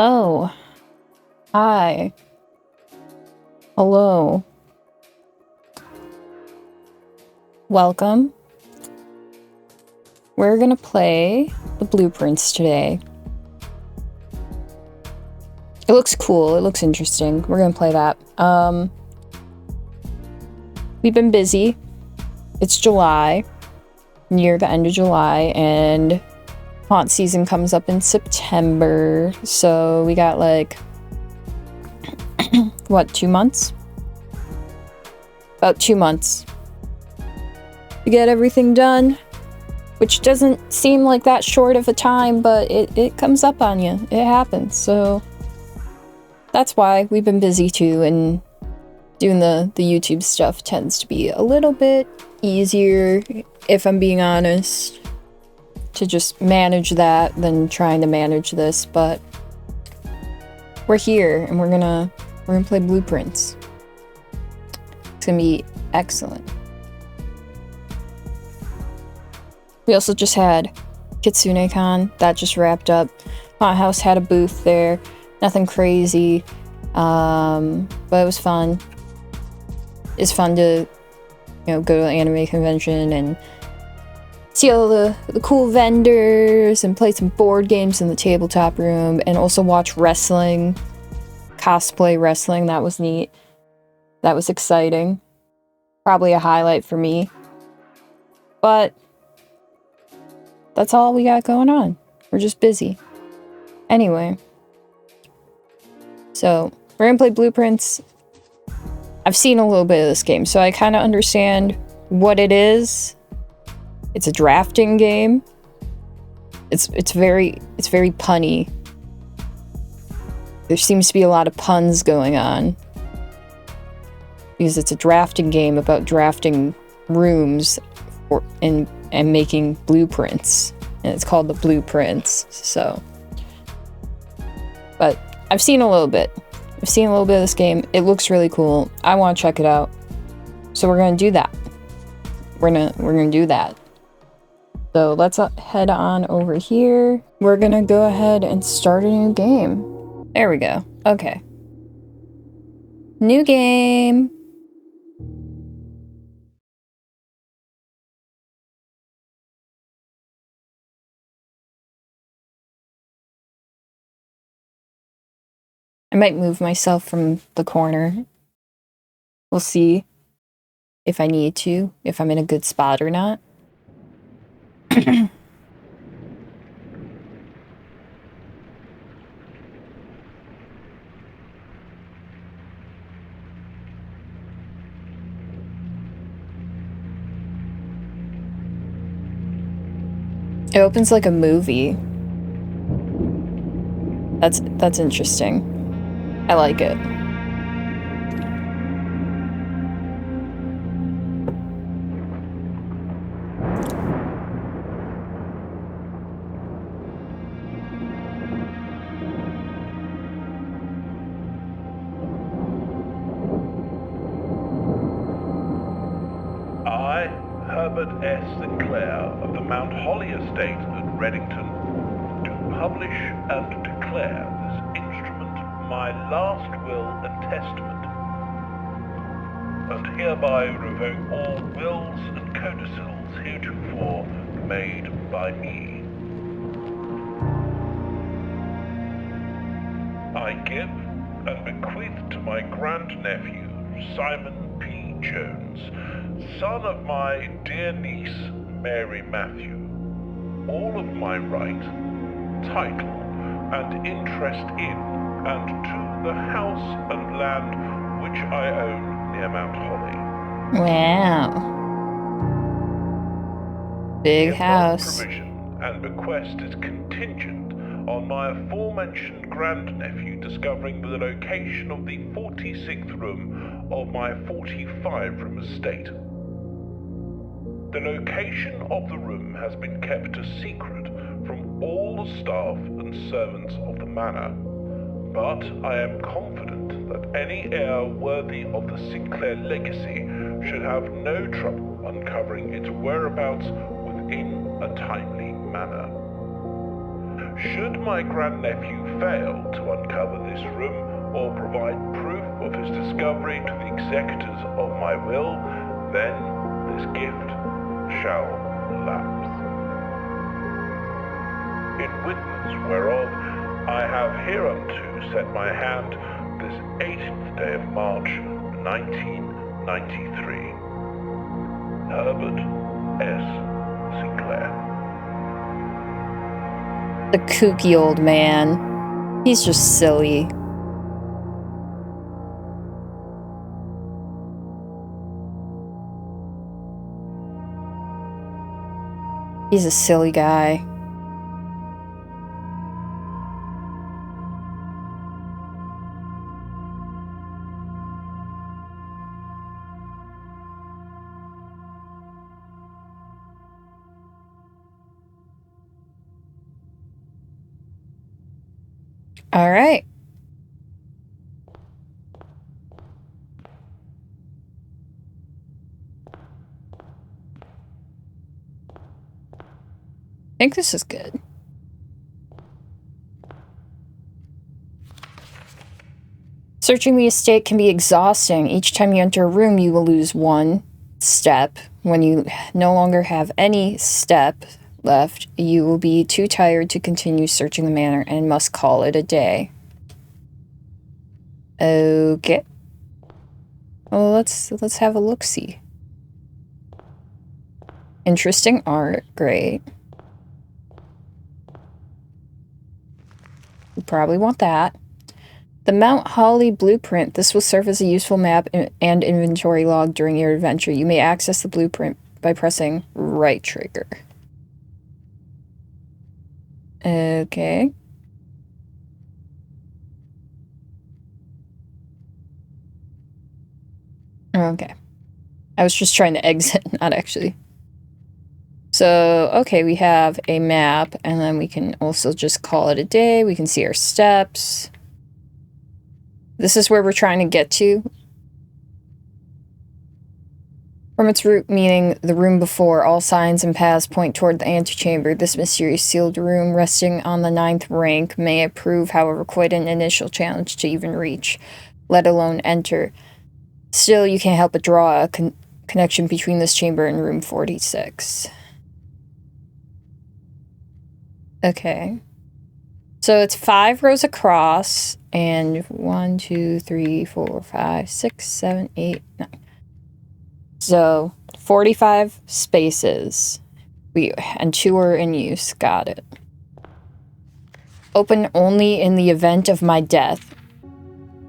Oh, hi. Hello. Welcome. We're gonna play the blueprints today. It looks cool, it looks interesting. We're gonna play that. We've been busy. It's July, near the end of July, and haunt season comes up in September, so we got like what, 2 months? About 2 months to get everything done, which doesn't seem like that short of a time, but it comes up on you. It happens, so that's why we've been busy too, and doing the YouTube stuff tends to be a little bit easier, if I'm being honest, to just manage that than trying to manage this, but we're here and we're gonna play blueprints. It's gonna be excellent. We also just had KitsuneCon, that just wrapped up. Haunted House had a booth there, nothing crazy, but it was fun. It's fun to, go to an anime convention and see all the cool vendors and play some board games in the tabletop room, and also watch wrestling, cosplay wrestling. That was neat. That was exciting. Probably a highlight for me. But that's all we got going on. We're just busy. Anyway. So, we're gonna play blueprints. I've seen a little bit of this game, so I kind of understand what it is. It's a drafting game. It's very punny. There seems to be a lot of puns going on, because it's a drafting game about drafting rooms and making blueprints, and it's called the Blueprints. So, but I've seen a little bit. I've seen a little bit of this game. It looks really cool. I want to check it out. So we're gonna do that. We're gonna do that. So let's head on over here. We're gonna go ahead and start a new game. There we go. Okay. New game. I might move myself from the corner. We'll see if I need to, if I'm in a good spot or not. It opens like a movie. That's interesting. I like it. I, Herbert S. Sinclair of the Mount Holly Estate at Reddington, do publish and declare this instrument my last will and testament, and hereby revoke all wills and codicils heretofore made by me. I give and bequeath to my grandnephew, Simon P. Jones, son of my dear niece, Mary Matthew, all of my right, title, and interest in and to the house and land which I own near Mount Holly. Wow. Big The above house. provision and bequest is contingent on my aforementioned grandnephew discovering the location of the 46th room of my 45-room estate. The location of the room has been kept a secret from all the staff and servants of the manor, but I am confident that any heir worthy of the Sinclair legacy should have no trouble uncovering its whereabouts within a timely manner. Should my grandnephew fail to uncover this room or provide proof of his discovery to the executors of my will, then this gift shall lapse. In witness whereof I have hereunto set my hand this 18th day of March, 1993. Herbert S. Sinclair. The kooky old man. He's just silly. He's a silly guy. All right. I think this is good. Searching the estate can be exhausting. Each time you enter a room, you will lose one step. When you no longer have any step left, you will be too tired to continue searching the manor and must call it a day. Okay. Well, let's have a look-see. Interesting art. Great. You probably want that. The Mount Holly blueprint. This will serve as a useful map and inventory log during your adventure. You may access the blueprint by pressing right trigger. Okay. Okay. I was just trying to exit, not actually. So, okay, we have a map, and then we can also just call it a day. We can see our steps. This is where we're trying to get to. From its root meaning, the room before, all signs and paths point toward the antechamber. This mysterious sealed room, resting on the 9th rank, may prove, however, quite an initial challenge to even reach, let alone enter. Still, you can't help but draw a connection between this chamber and room 46. Okay. So it's 5 rows across, and 1, 2, 3, 4, 5, 6, 7, 8, 9. So 45 spaces. And 2 are in use. Got it. Open only in the event of my death.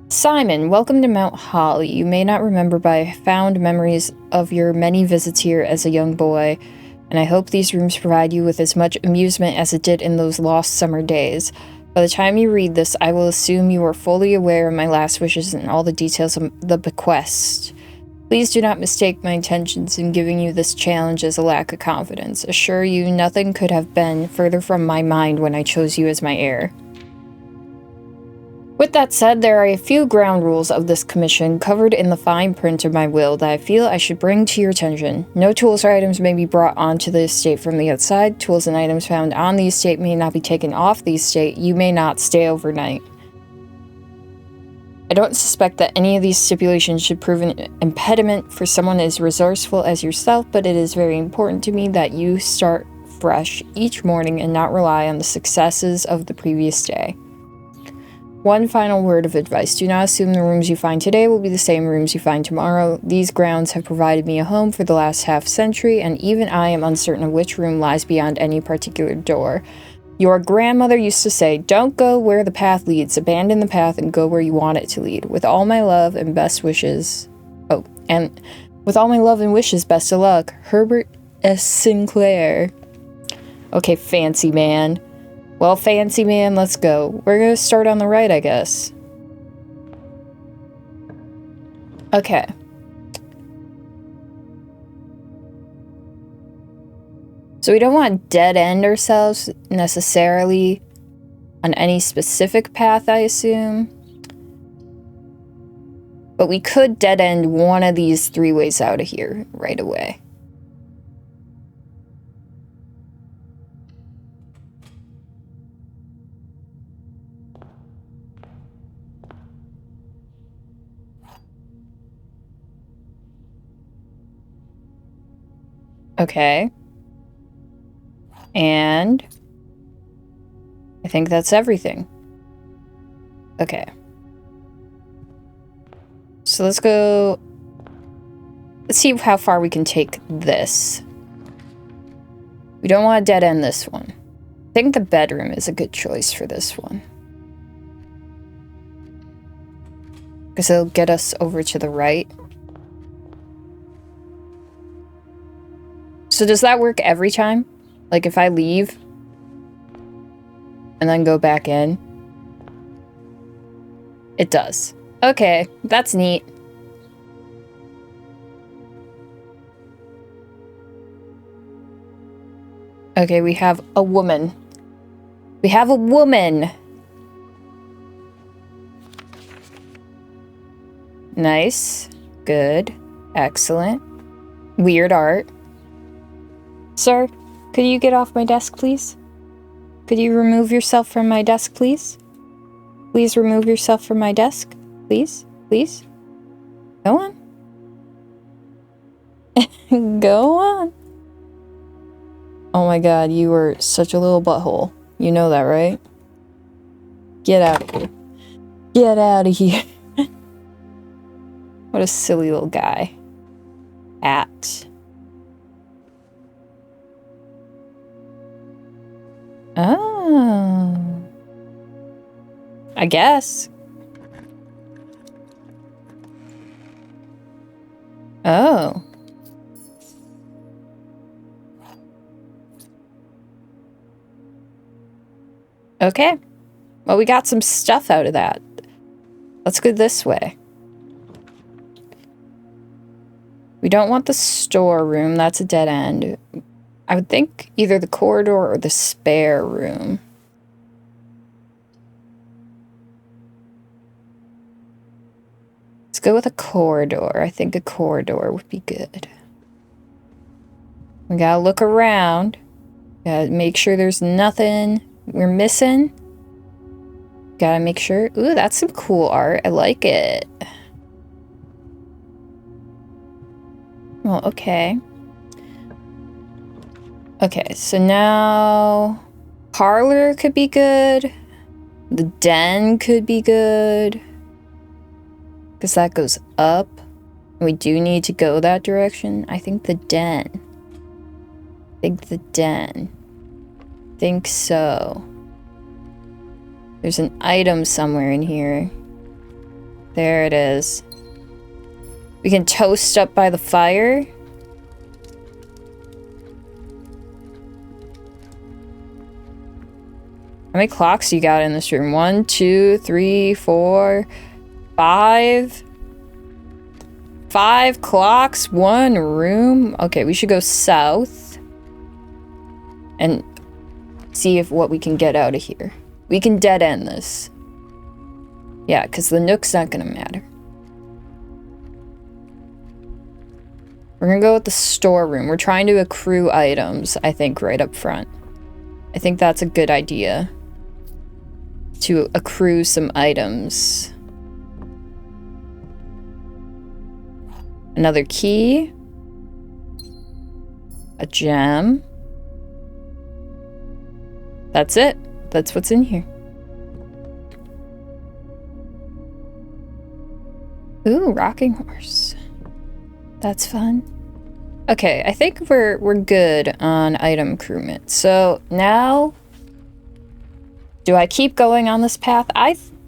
Simon, welcome to Mount Holly. You may not remember, but I found memories of your many visits here as a young boy, and I hope these rooms provide you with as much amusement as it did in those lost summer days. By the time you read this, I will assume you are fully aware of my last wishes and all the details of the bequest. Please do not mistake my intentions in giving you this challenge as a lack of confidence. Assure you, nothing could have been further from my mind when I chose you as my heir. With that said, there are a few ground rules of this commission covered in the fine print of my will that I feel I should bring to your attention. No tools or items may be brought onto the estate from the outside. Tools and items found on the estate may not be taken off the estate. You may not stay overnight. I don't suspect that any of these stipulations should prove an impediment for someone as resourceful as yourself, but it is very important to me that you start fresh each morning and not rely on the successes of the previous day. One final word of advice. Do not assume the rooms you find today will be the same rooms you find tomorrow. These grounds have provided me a home for the last half-century, and even I am uncertain of which room lies beyond any particular door. Your grandmother used to say, don't go where the path leads, abandon the path and go where you want it to lead. With all my love and best wishes... Oh, and with all my love and wishes, best of luck. Herbert S. Sinclair. Okay, fancy man. Well, fancy man, let's go. We're gonna start on the right, I guess. Okay. So we don't want to dead-end ourselves necessarily on any specific path, I assume. But we could dead-end one of these 3 ways out of here right away. Okay. And I think that's everything. Okay. So let's go... Let's see how far we can take this. We don't want to dead end this one. I think the bedroom is a good choice for this one. Because it'll get us over to the right. So does that work every time? Like if I leave and then go back in? It does. Okay, that's neat. Okay, we have a woman. We have a woman! Nice. Good. Excellent. Weird art. Sir, could you get off my desk, please? Could you remove yourself from my desk, please? Please remove yourself from my desk. Please? Please? Go on. Go on. Oh my god, you were such a little butthole. You know that, right? Get out of here. Get out of here. What a silly little guy. At. Oh. I guess. Oh. Okay. Well, we got some stuff out of that. Let's go this way. We don't want the storeroom. That's a dead end. I would think either the corridor or the spare room. Let's go with a corridor. I think a corridor would be good. We gotta look around. Gotta make sure there's nothing we're missing. Gotta make sure. Ooh, that's some cool art. I like it. Well, okay. Okay, so now parlor could be good. The den could be good. Because that goes up. We do need to go that direction. I think the den. Think so. There's an item somewhere in here. There it is. We can toast up by the fire. How many clocks you got in this room? 1, 2, 3, 4, 5. 5 clocks, 1 room. Okay, we should go south and see if what we can get out of here. We can dead end this. Yeah, because the nook's not gonna matter. We're gonna go with the storeroom. We're trying to accrue items, I think, right up front. I think that's a good idea. To accrue some items. Another key. A gem. That's it. That's what's in here. Ooh, rocking horse. That's fun. Okay, I think we're good on item accruement. So now, do I keep going on this path?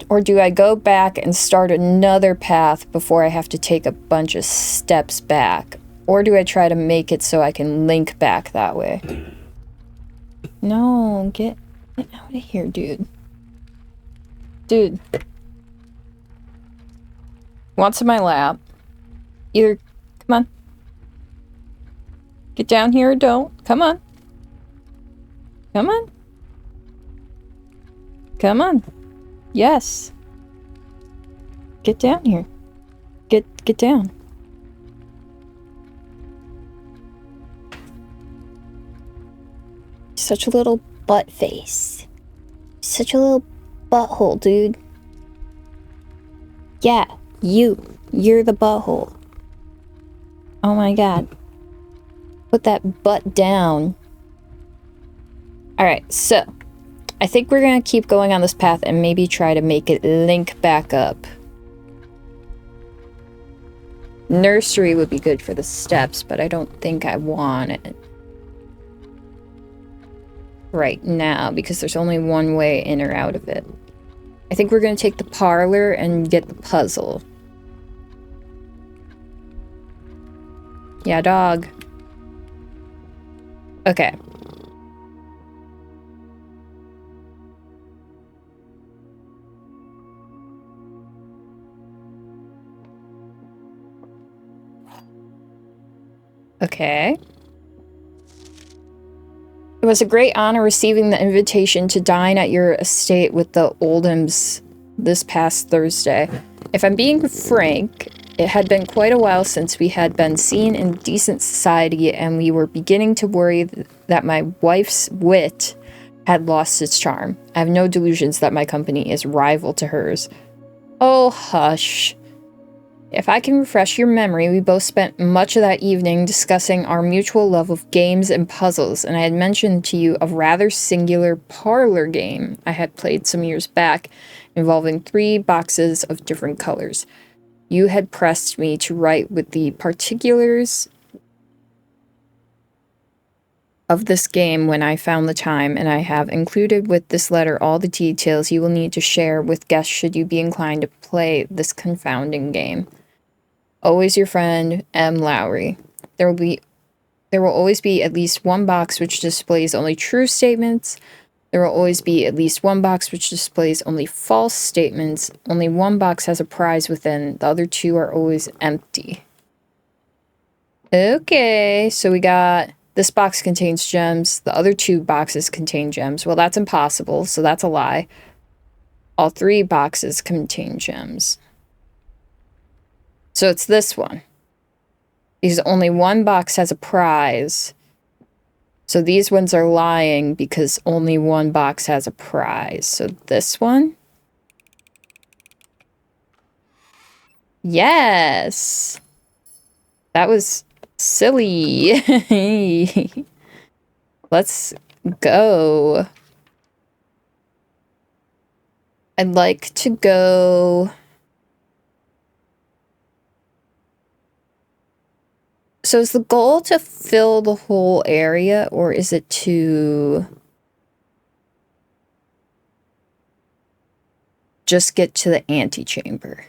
Or do I go back and start another path before I have to take a bunch of steps back? Or do I try to make it so I can link back that way? No, get out of here, dude. Dude. Wants in my lap. Either, come on. Get down here or don't. Come on. Come on. Come on. Yes. Get down here. Get down. Such a little butt face. Such a little butthole, dude. Yeah, you're the butthole. Oh my god. Put that butt down. Alright, so I think we're gonna keep going on this path and maybe try to make it link back up. Nursery would be good for the steps, but I don't think I want it right now because there's only one way in or out of it. I think we're gonna take the parlor and get the puzzle. Yeah, dog. Okay. Okay. It was a great honor receiving the invitation to dine at your estate with the Oldhams this past Thursday. If I'm being frank, it had been quite a while since we had been seen in decent society, and we were beginning to worry that my wife's wit had lost its charm. I have no delusions that my company is rival to hers. Oh, hush. If I can refresh your memory, we both spent much of that evening discussing our mutual love of games and puzzles, and I had mentioned to you a rather singular parlor game I had played some years back, involving 3 boxes of different colors. You had pressed me to write with the particulars of this game when I found the time, and I have included with this letter all the details you will need to share with guests should you be inclined to play this confounding game. Always your friend, M. Lowry. There will always be at least one box which displays only true statements. There will always be at least one box which displays only false statements. Only one box has a prize within. The other 2 are always empty. Okay, so we got this box contains gems. The other 2 boxes contain gems. Well, that's impossible, so that's a lie. All 3 boxes contain gems. So it's this one. Because only one box has a prize. So these ones are lying because only one box has a prize. So this one? Yes! That was silly. Let's go. I'd like to go... So is the goal to fill the whole area, or is it to just get to the antechamber?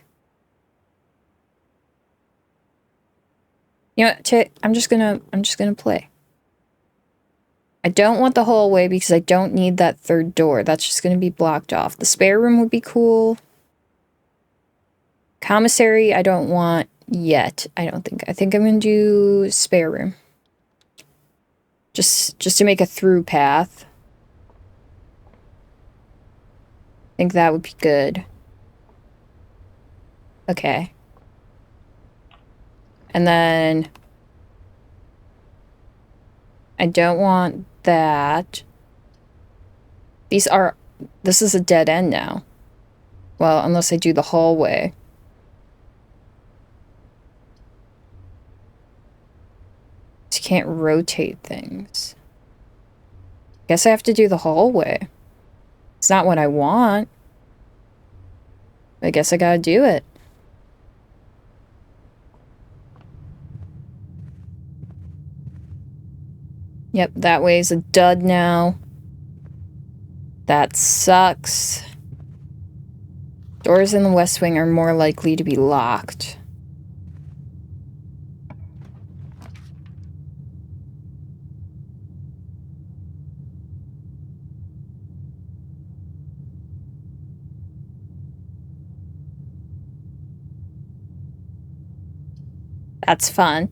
You know what, I'm just gonna play. I don't want the hallway because I don't need that 3rd door. That's just gonna be blocked off. The spare room would be cool. Commissary, I don't want yet. I think I'm gonna do spare room. Just to make a through path. I think that would be good. Okay. And then I don't want that. This is a dead end now. Well, unless I do the hallway. You can't rotate things. Guess I have to do the hallway. It's not what I want. I guess I gotta do it. Yep, that way's a dud now. That sucks. Doors in the West Wing are more likely to be locked. That's fun.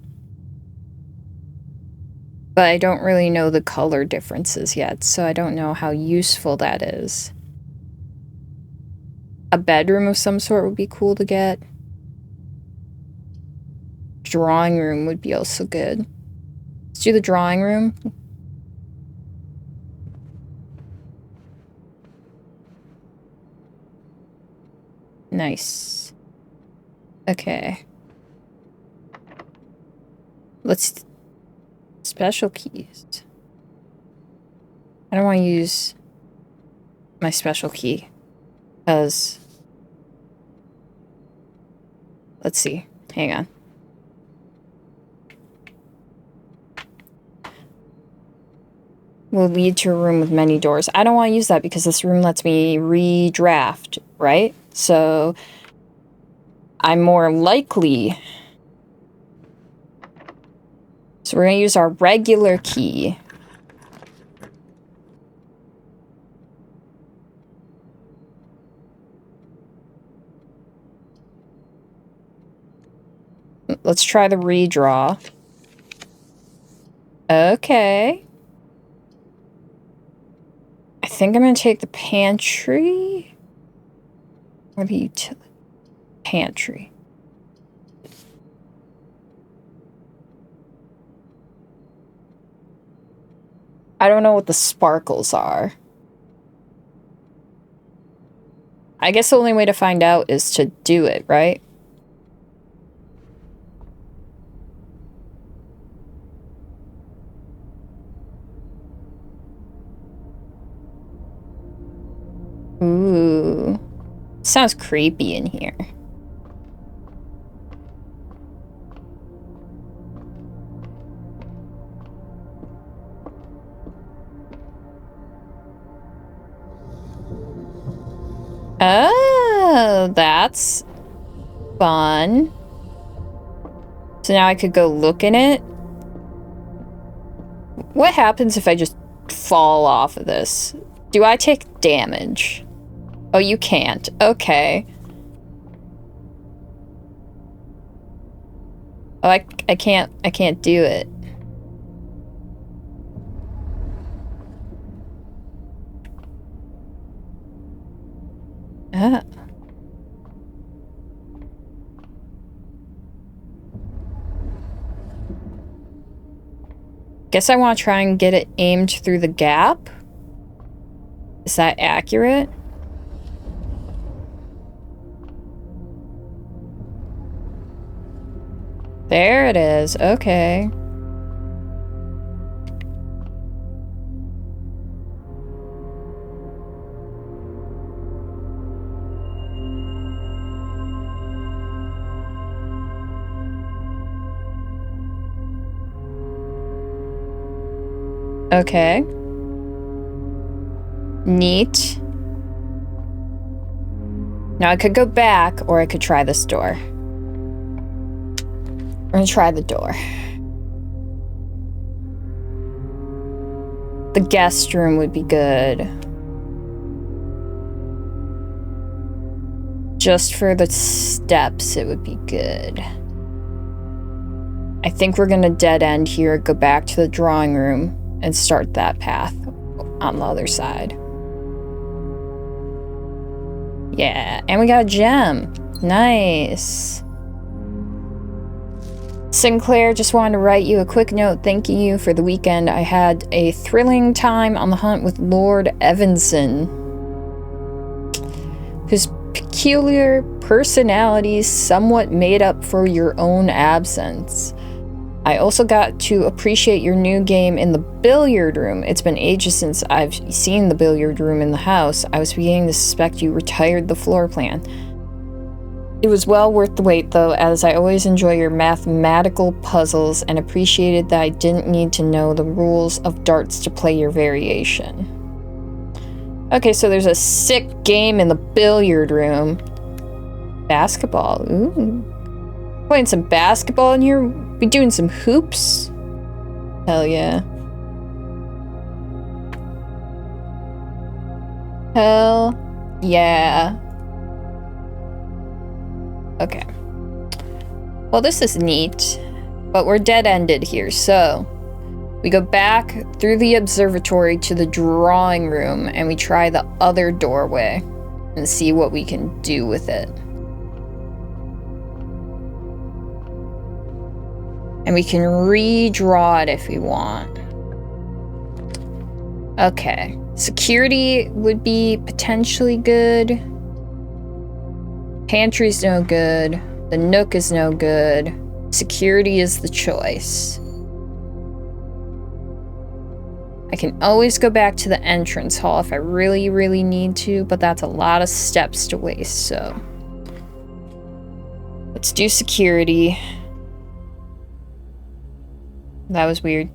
But I don't really know the color differences yet, so I don't know how useful that is. A bedroom of some sort would be cool to get. Drawing room would be also good. Let's do the drawing room. Nice. Okay. Let's Special keys. I don't want to use my special key. Because... Let's see. Hang on. Will lead to a room with many doors. I don't want to use that because this room lets me redraft, right? So I'm more likely. So we're going to use our regular key. Let's try the redraw. Okay. I think I'm going to take the pantry. Or the utility. Pantry. I don't know what the sparkles are. I guess the only way to find out is to do it, right? Ooh. Sounds creepy in here. Oh, that's fun. So now I could go look in it. What happens if I just fall off of this? Do I take damage? Oh, you can't. Okay. Oh, I can't do it. Ah. Guess I want to try and get it aimed through the gap. Is that accurate? There it is. Okay. Okay. Neat. Now I could go back, or I could try this door. I'm gonna try the door. The guest room would be good. Just for the steps, it would be good. I think we're gonna dead end here, go back to the drawing room, and start that path on the other side. Yeah, and we got a gem. Nice. Sinclair, just wanted to write you a quick note thanking you for the weekend. I had a thrilling time on the hunt with Lord Evanson, whose peculiar personalities somewhat made up for your own absence. I also got to appreciate your new game in the billiard room. It's been ages since I've seen the billiard room in the house. I was beginning to suspect you retired the floor plan. It was well worth the wait, though, as I always enjoy your mathematical puzzles and appreciated that I didn't need to know the rules of darts to play your variation. Okay, so there's a sick game in the billiard room. Basketball, ooh. Playing some basketball in here? We doing some hoops? Hell yeah. Hell yeah. Okay. Well, this is neat, but we're dead-ended here, so we go back through the observatory to the drawing room and we try the other doorway and see what we can do with it. And we can redraw it if we want. Okay. Security would be potentially good. Pantry's no good. The Nook is no good. Security is the choice. I can always go back to the entrance hall if I really, really need to, but that's a lot of steps to waste, so... Let's do security. That was weird.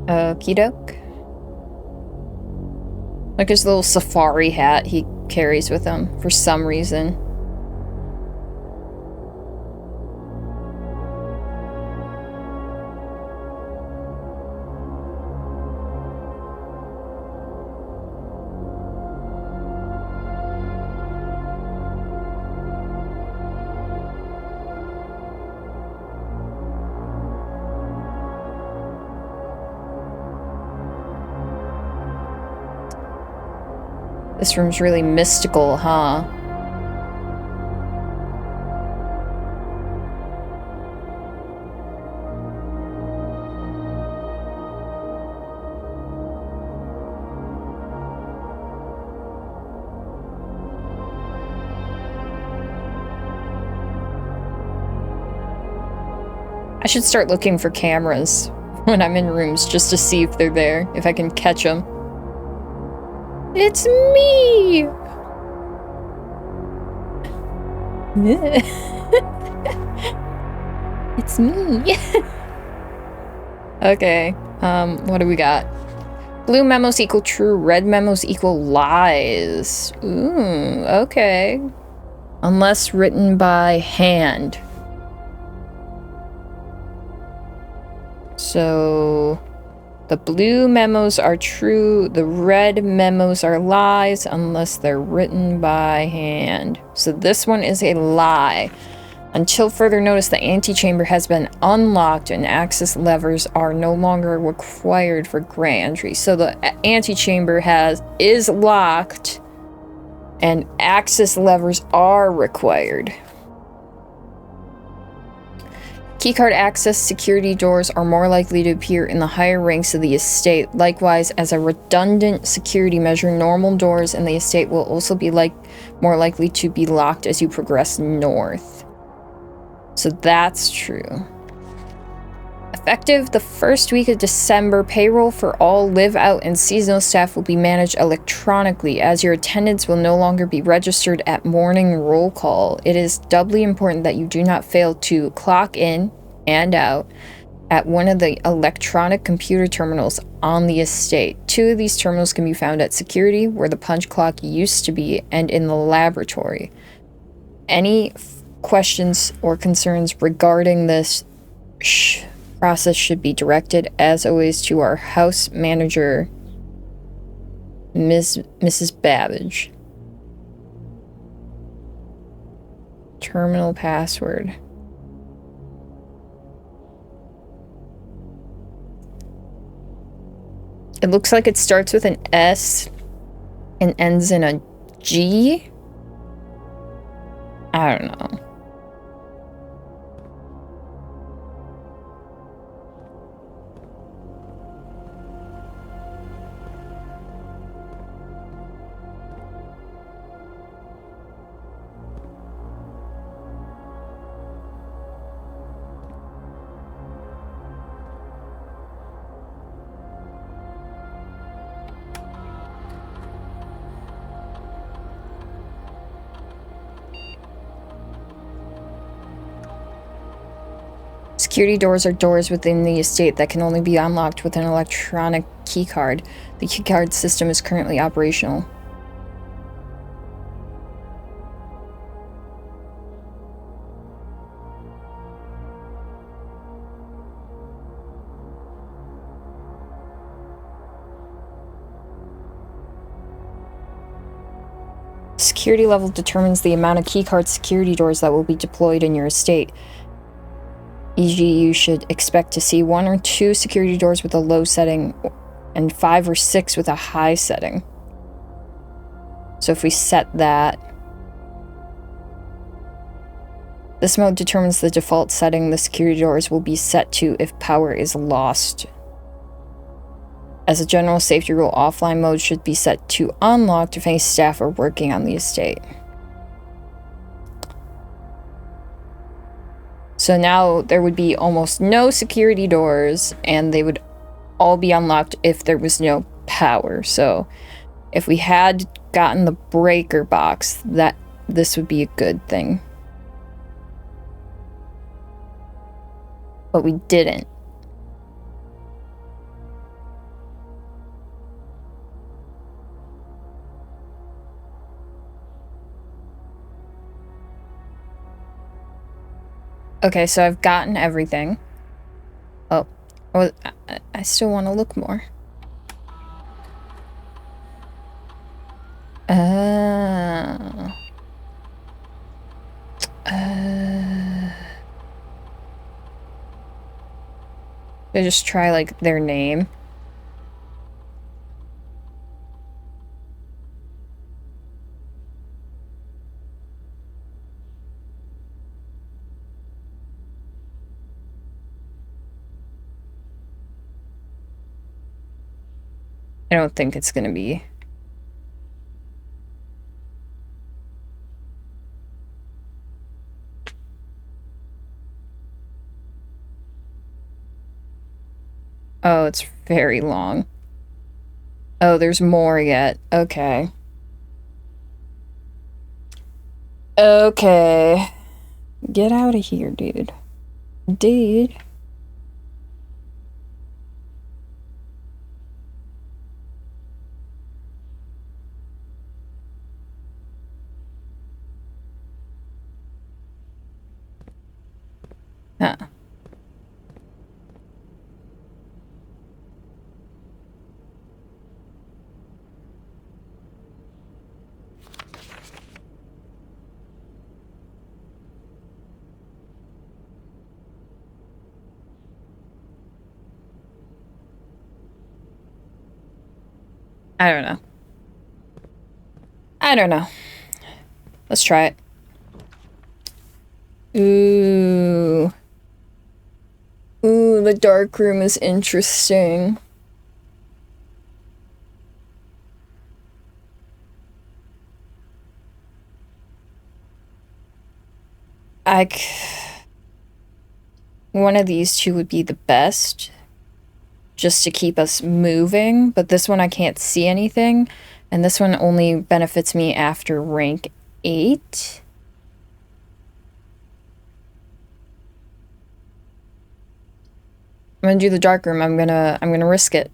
Okie doke. Like his little safari hat he carries with him for some reason. This room's really mystical, huh? I should start looking for cameras when I'm in rooms just to see if they're there, if I can catch them. It's me! It's me. Okay, what do we got? Blue memos equal true, red memos equal lies. Ooh, okay. Unless written by hand. So... the blue memos are true, the red memos are lies unless they're written by hand. So this one is a lie. Until further notice, the antechamber has been unlocked and access levers are no longer required for grant entry. So the antechamber is locked and access levers are required. Keycard access security doors are more likely to appear in the higher ranks of the estate. Likewise, as a redundant security measure, normal doors in the estate will also be more likely to be locked as you progress north. So that's true. Effective the first week of December, payroll for all live-out and seasonal staff will be managed electronically, as your attendance will no longer be registered at morning roll call. It is doubly important that you do not fail to clock in and out at one of the electronic computer terminals on the estate. 2 of these terminals can be found at security, where the punch clock used to be, and in the laboratory. Any questions or concerns regarding this process should be directed, as always, to our house manager, Mrs. Babbage. Terminal password. It looks like it starts with an S and ends in a G. I don't know. Security doors are doors within the estate that can only be unlocked with an electronic keycard. The keycard system is currently operational. Security level determines the amount of keycard security doors that will be deployed in your estate. E.g., you should expect to see 1 or 2 security doors with a low setting and 5 or 6 with a high setting. So if we set that, this mode determines the default setting the security doors will be set to if power is lost. As a general safety rule, offline mode should be set to unlocked if any staff are working on the estate. So now there would be almost no security doors, and they would all be unlocked if there was no power. So if we had gotten the breaker box, this would be a good thing. But we didn't. Okay, so I've gotten everything. Oh, I still want to look more. I just try, like, their name. I don't think it's gonna be. Oh, it's very long. Oh, there's more yet. Okay. Okay. Get out of here, dude. Dude. Huh. I don't know. I don't know. Let's try it. Ooh. Ooh, the dark room is interesting. One of these two would be the best, just to keep us moving, but this one I can't see anything, and this one only benefits me after rank 8. I'm gonna do the dark room. I'm gonna risk it.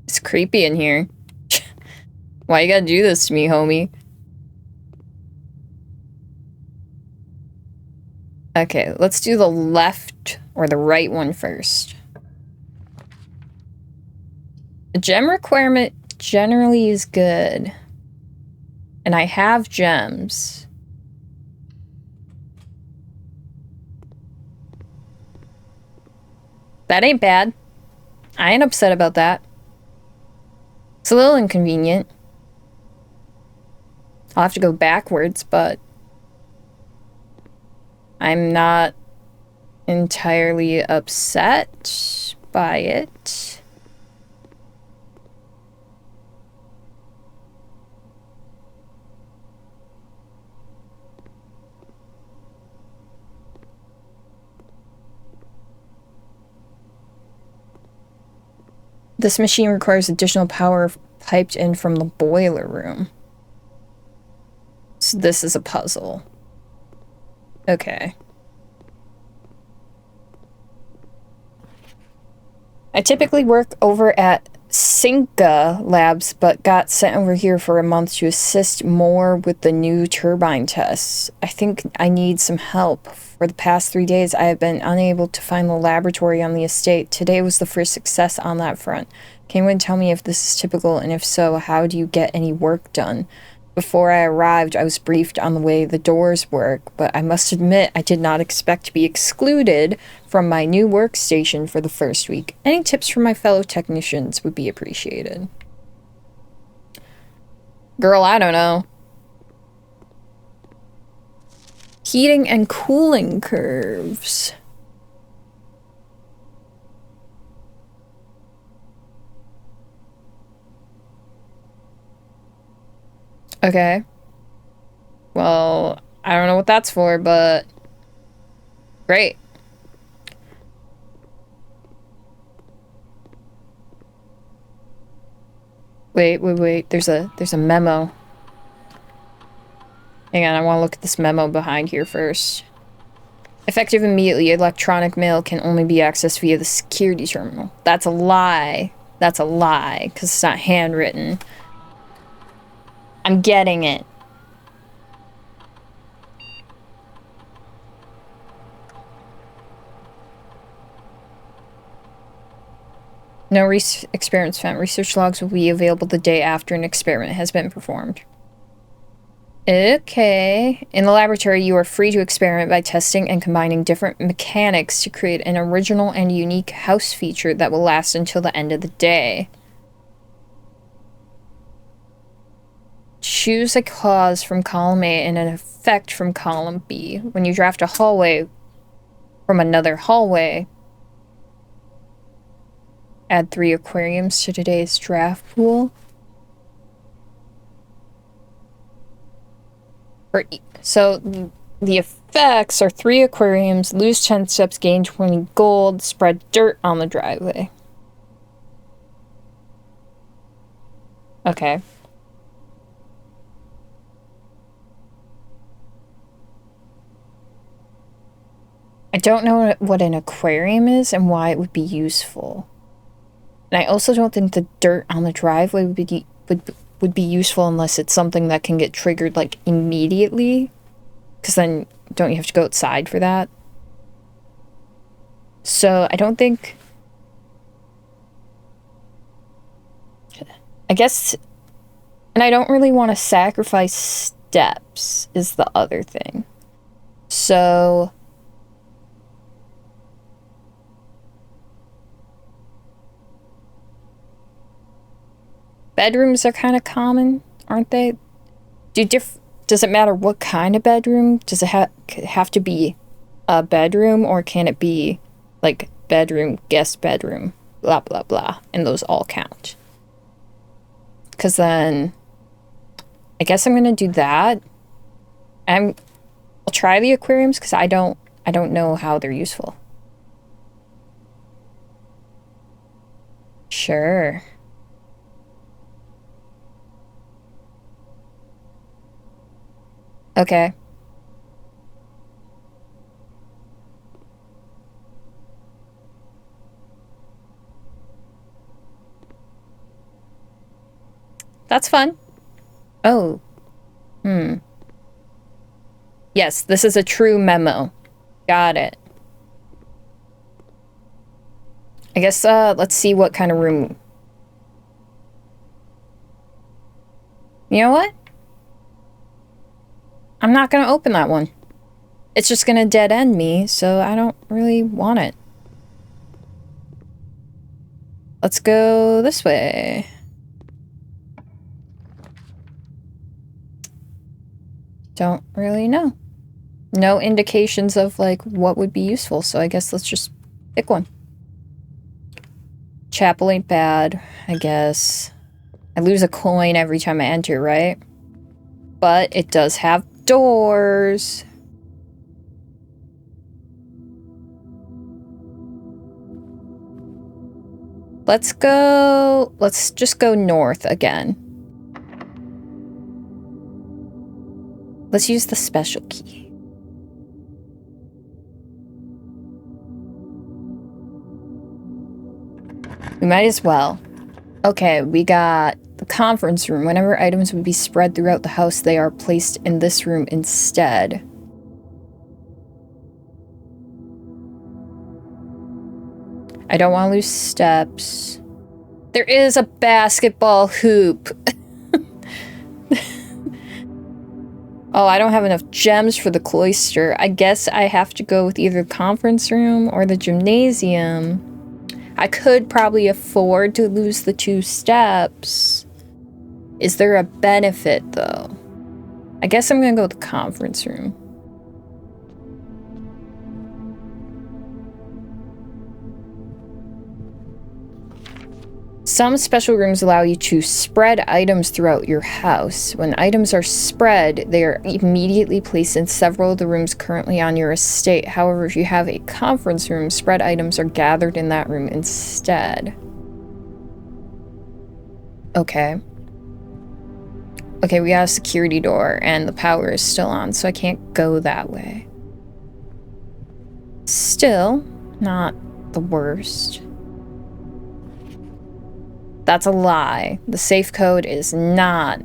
It's creepy in here. Why you gotta do this to me, homie? Okay, let's do the left or the right one first. The gem requirement generally is good. And I have gems. That ain't bad. I ain't upset about that. It's a little inconvenient. I'll have to go backwards, but I'm not entirely upset by it. This machine requires additional power piped in from the boiler room. So this is a puzzle. Okay. I typically work over at Sinca Labs, but got sent over here for a month to assist more with the new turbine tests. I think I need some help. For the past 3 days, I have been unable to find the laboratory on the estate. Today was the first success on that front. Can anyone tell me if this is typical, and if so, how do you get any work done? Before I arrived, I was briefed on the way the doors work, but I must admit I did not expect to be excluded from my new workstation for the first week. Any tips from my fellow technicians would be appreciated. Girl, I don't know. Heating and cooling curves. Okay. Well, I don't know what that's for, but great. Wait. There's a memo. Hang on, I want to look at this memo behind here first. Effective immediately, electronic mail can only be accessed via the security terminal. That's a lie. That's a lie, because it's not handwritten. I'm getting it. No experiments found. Research logs will be available the day after an experiment has been performed. Okay. In the laboratory, you are free to experiment by testing and combining different mechanics to create an original and unique house feature that will last until the end of the day. Choose a cause from column A and an effect from column B. When you draft a hallway from another hallway, add 3 aquariums to today's draft pool. So the effects are 3 aquariums, lose 10 steps, gain 20 gold, spread dirt on the driveway. Okay. I don't know what an aquarium is and why it would be useful. And I also don't think the dirt on the driveway would be useful unless it's something that can get triggered, like, immediately. Because then, don't you have to go outside for that? So, I don't think... I guess... And I don't really want to sacrifice steps, is the other thing. So... Bedrooms are kind of common, aren't they? Does it matter what kind of bedroom? Does it have to be a bedroom, or can it be like bedroom, guest bedroom, blah blah blah, and those all count? Because then, I guess I'm gonna do that. I'll try the aquariums because I don't know how they're useful. Sure. Okay. That's fun. Oh. Yes, this is a true memo. Got it. I guess, let's see what kind of room. You know what? I'm not gonna open that one. It's just gonna dead end me, so I don't really want it. Let's go this way. Don't really know. No indications of, like, what would be useful, so I guess let's just pick one. Chapel ain't bad, I guess. I lose a coin every time I enter, right? But it does have doors. Let's just go north again. Let's use the special key. We might as well. Okay, we got the conference room. Whenever items would be spread throughout the house, they are placed in this room instead. I don't want to lose steps. There is a basketball hoop. Oh, I don't have enough gems for the cloister. I guess I have to go with either the conference room or the gymnasium. I could probably afford to lose the 2 steps. Is there a benefit, though? I guess I'm gonna go with the conference room. Some special rooms allow you to spread items throughout your house. When items are spread, they are immediately placed in several of the rooms currently on your estate. However, if you have a conference room, spread items are gathered in that room instead. Okay. Okay, we got a security door and the power is still on, so I can't go that way. Still, not the worst. That's a lie. The safe code is not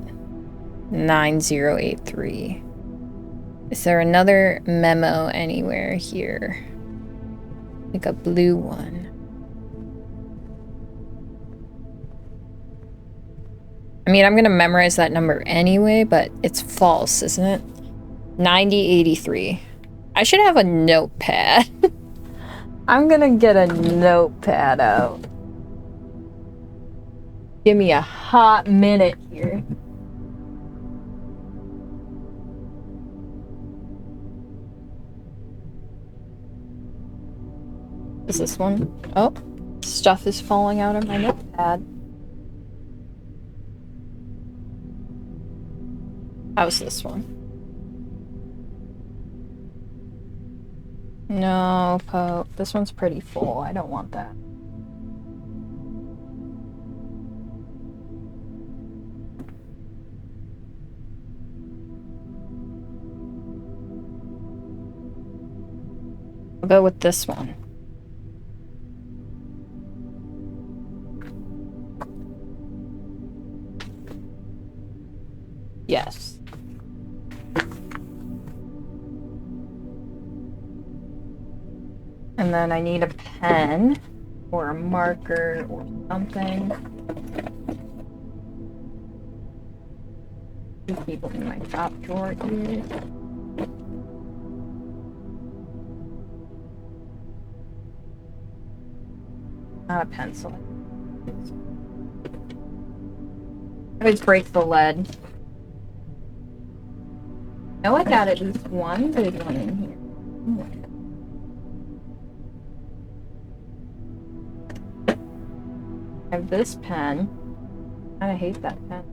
9083. Is there another memo anywhere here? Like a blue one. I mean, I'm gonna memorize that number anyway, but it's false, isn't it? 9083. I should have a notepad. I'm gonna get a notepad out. Give me a hot minute here. Is this one? Oh, stuff is falling out of my notepad. How's this one? No, Pope. This one's pretty full. I don't want that. I'll go with this one. Yes. And then I need a pen or a marker or something. Keep it in my top drawer here. Not a pencil. I would break the lead. I know I got at least one good one in here. Oh my God. I have this pen. I hate that pen.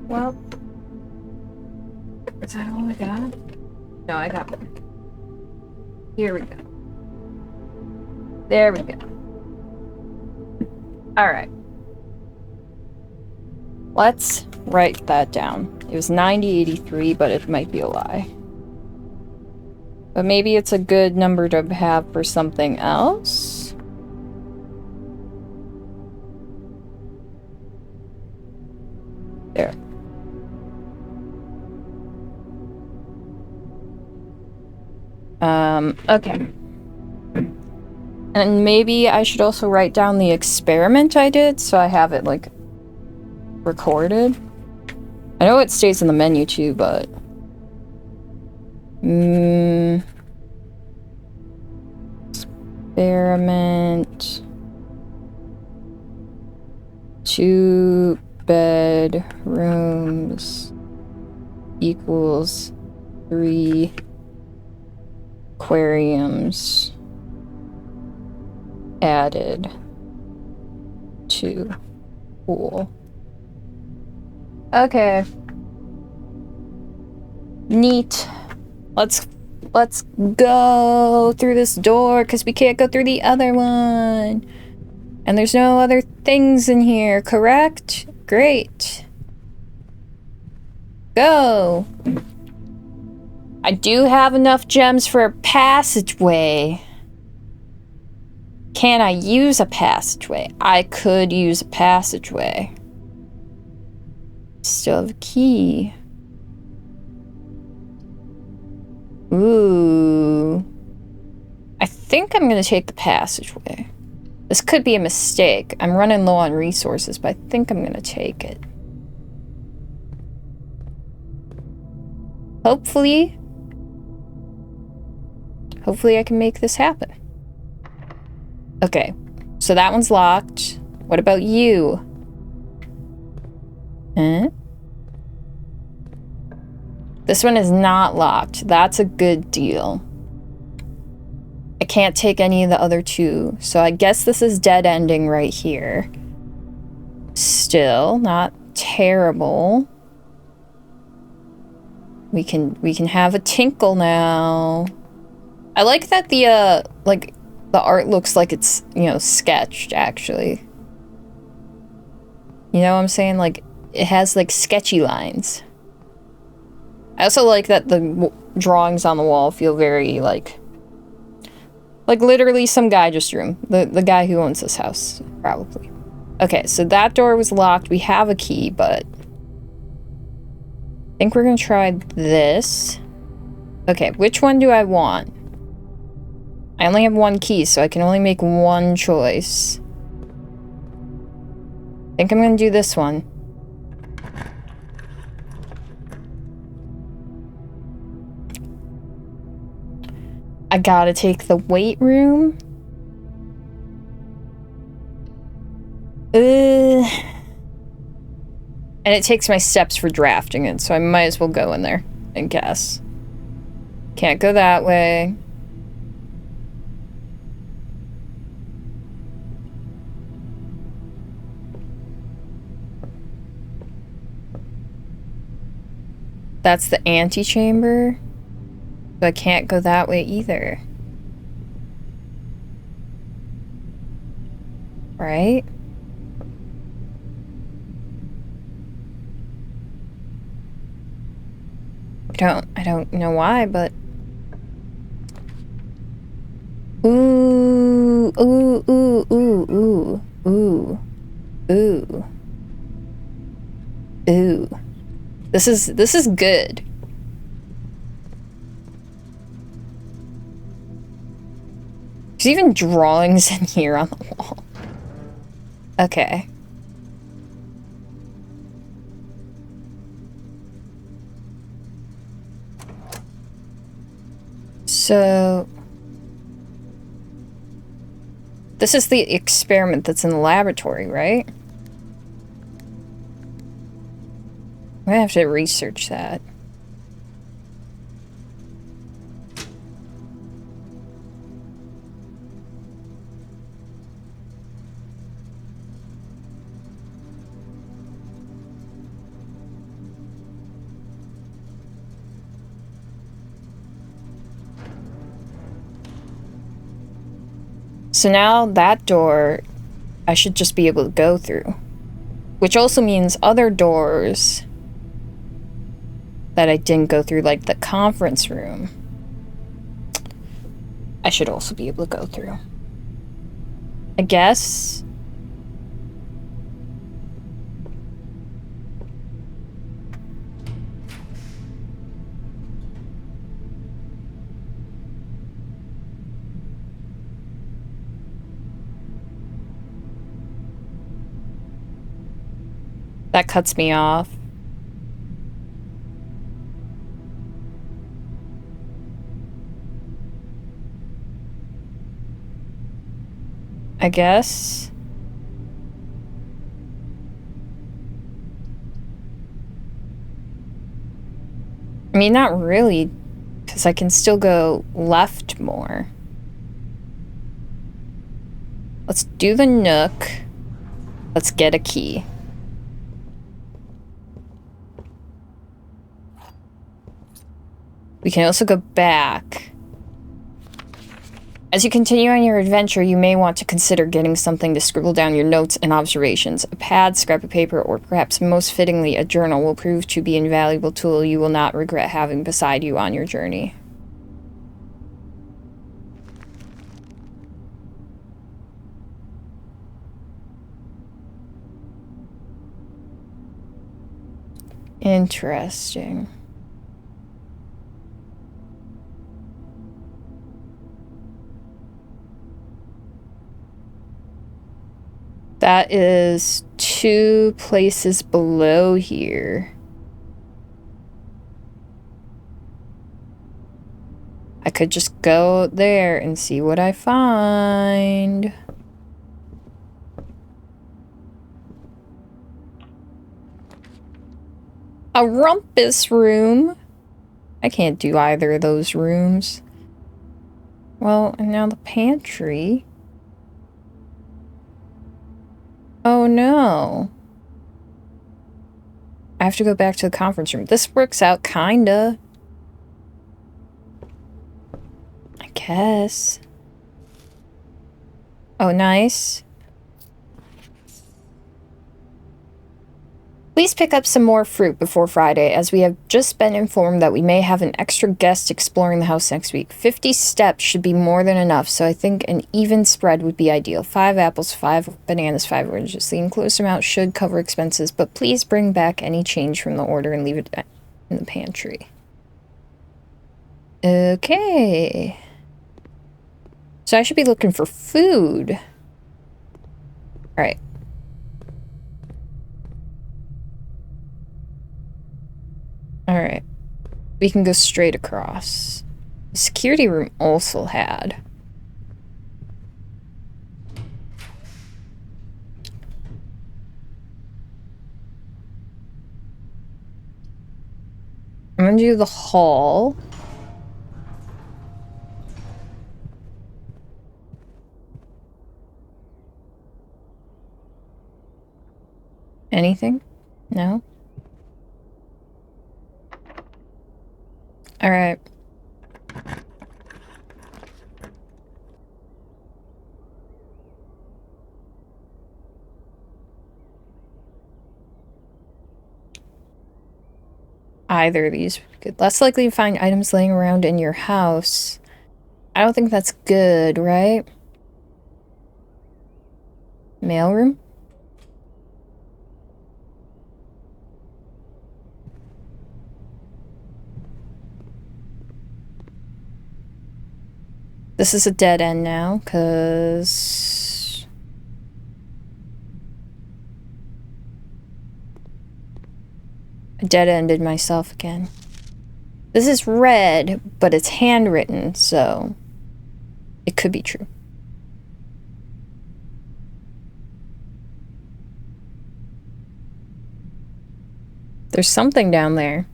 Well, is that all I got? No, I got one. Here we go. There we go. Alright. Let's write that down. It was 9083, but it might be a lie. But maybe it's a good number to have for something else? There. Okay. And maybe I should also write down the experiment I did, so I have it, like, recorded. I know it stays in the menu, too, but... Experiment... 2 bedrooms equals 3 aquariums added to pool. Okay. Neat. Let's go through this door because we can't go through the other one. And there's no other things in here, correct? Great. Go. I do have enough gems for a passageway. Can I use a passageway? I could use a passageway. Still have a key. Ooh. I think I'm gonna take the passageway. This could be a mistake. I'm running low on resources, but I think I'm gonna take it. Hopefully I can make this happen. Okay, so that one's locked. What about you? Huh? This one is not locked. That's a good deal. I can't take any of the other two, so I guess this is dead ending right here. Still not terrible. We can have a tinkle now. I like that the like the art looks like it's, you know, sketched actually. You know what I'm saying? Like it has like sketchy lines. I also like that the drawings on the wall feel very like literally some guy just drew them. The guy who owns this house, probably. Okay, so that door was locked. We have a key, but I think we're gonna try this. Okay, which one do I want? I only have one key, so I can only make one choice. I think I'm gonna do this one. I gotta take the weight room. And it takes my steps for drafting it, so I might as well go in there and guess. Can't go that way. That's the antechamber. So I can't go that way either. Right? I don't know why, but ooh, ooh, ooh, ooh, ooh, ooh, ooh, ooh. This is good. There's even drawings in here on the wall. Okay. So this is the experiment that's in the laboratory, right? I'm gonna have to research that. So now that door, I should just be able to go through. Which also means other doors that I didn't go through, like the conference room, I should also be able to go through. I guess. That cuts me off. I guess. I mean, not really, because I can still go left more. Let's do the nook. Let's get a key. We can also go back. As you continue on your adventure, you may want to consider getting something to scribble down your notes and observations. A pad, scrap of paper, or perhaps most fittingly, a journal will prove to be an invaluable tool you will not regret having beside you on your journey. Interesting. That is 2 places below here. I could just go there and see what I find. A rumpus room. I can't do either of those rooms. Well, and now the pantry. Oh no. I have to go back to the conference room. This works out kinda. I guess. Oh, nice. Please pick up some more fruit before Friday, as we have just been informed that we may have an extra guest exploring the house next week. 50 steps should be more than enough, so I think an even spread would be ideal. 5 apples, 5 bananas, 5 oranges. The enclosed amount should cover expenses, but please bring back any change from the order and leave it in the pantry. Okay. So I should be looking for food. Alright. Alright. We can go straight across. The security room also had. I'm gonna do the hall. Anything? No? Alright. Either of these would be good. Less likely to find items laying around in your house. I don't think that's good, right? Mailroom? This is a dead end now, because... I dead-ended myself again. This is red, but it's handwritten, so... it could be true. There's something down there.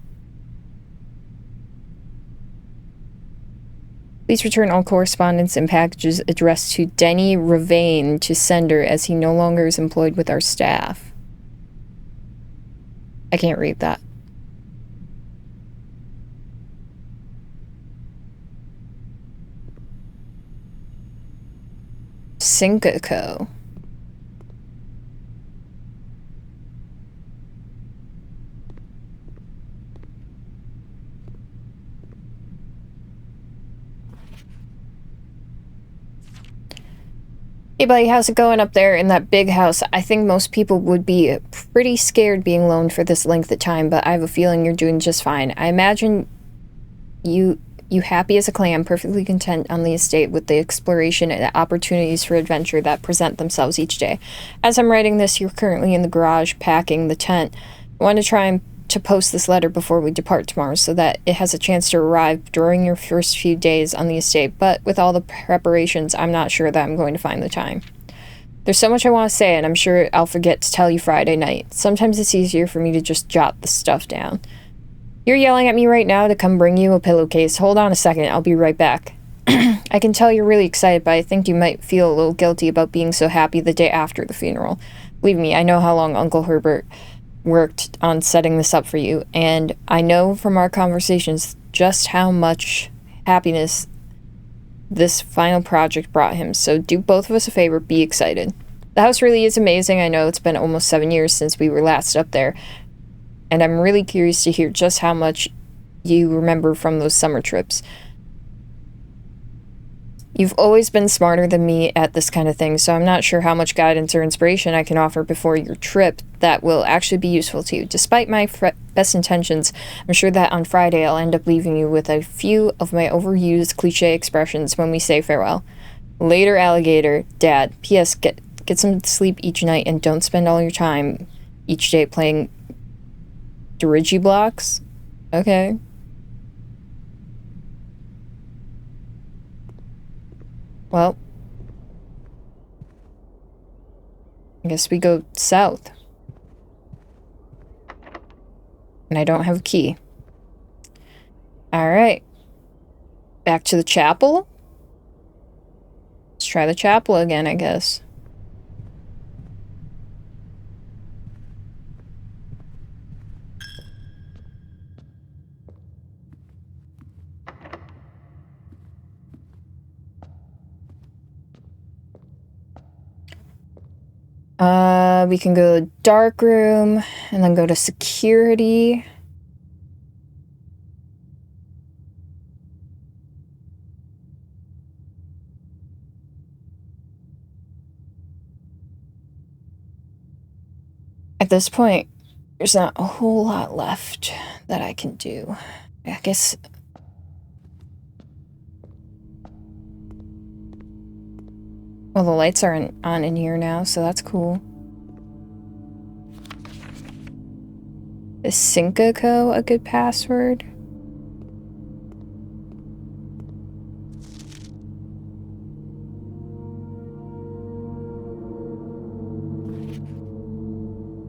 Please return all correspondence and packages addressed to Denny Ravane to sender, as he no longer is employed with our staff. I can't read that. Cinco. Hey buddy, how's it going up there in that big house? I think most people would be pretty scared being alone for this length of time, but I have a feeling you're doing just fine. I imagine you happy as a clam, perfectly content on the estate with the exploration and opportunities for adventure that present themselves each day. As I'm writing this, you're currently in the garage packing the tent. I want to try to post this letter before we depart tomorrow so that it has a chance to arrive during your first few days on the estate, but with all the preparations, I'm not sure that I'm going to find the time. There's so much I want to say, and I'm sure I'll forget to tell you Friday night. Sometimes it's easier for me to just jot the stuff down. You're yelling at me right now to come bring you a pillowcase. Hold on a second, I'll be right back. I can tell you're really excited, but I think you might feel a little guilty about being so happy the day after the funeral. Believe me, I know how long Uncle Herbert worked on setting this up for you, and I know from our conversations just how much happiness this final project brought him, so do both of us a favor, be excited. The house really is amazing. I know it's been almost 7 years since we were last up there, and I'm really curious to hear just how much you remember from those summer trips. You've always been smarter than me at this kind of thing, so I'm not sure how much guidance or inspiration I can offer before your trip that will actually be useful to you. Despite my best intentions, I'm sure that on Friday I'll end up leaving you with a few of my overused cliche expressions when we say farewell. Later, alligator. Dad. P.S. Get some sleep each night and don't spend all your time each day playing Dirigiblocks. Okay. Well, I guess we go south. And I don't have a key. Alright. Back to the chapel. try the chapel again, I guess. We can go to dark room and then go to security. At this point, there's not a whole lot left that I can do. I guess... Well, the lights aren't on in here now, so that's cool. Is Syncaco a good password?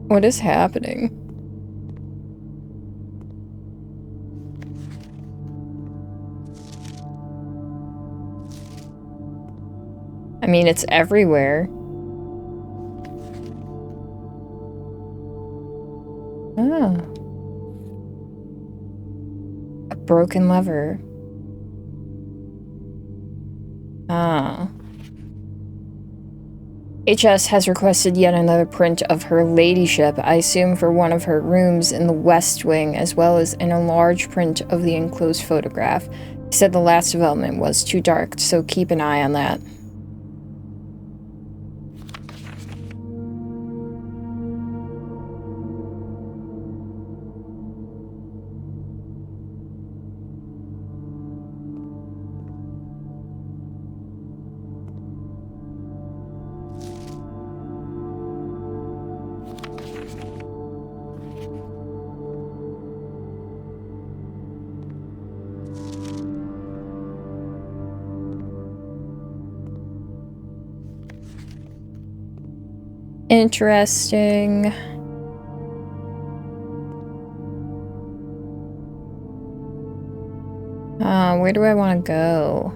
What is happening? I mean, it's everywhere. Oh. A broken lever. Ah. HS has requested yet another print of her ladyship, I assume for one of her rooms in the West Wing, as well as an enlarged print of the enclosed photograph. He said the last development was too dark, so keep an eye on that. Interesting. Where do I want to go?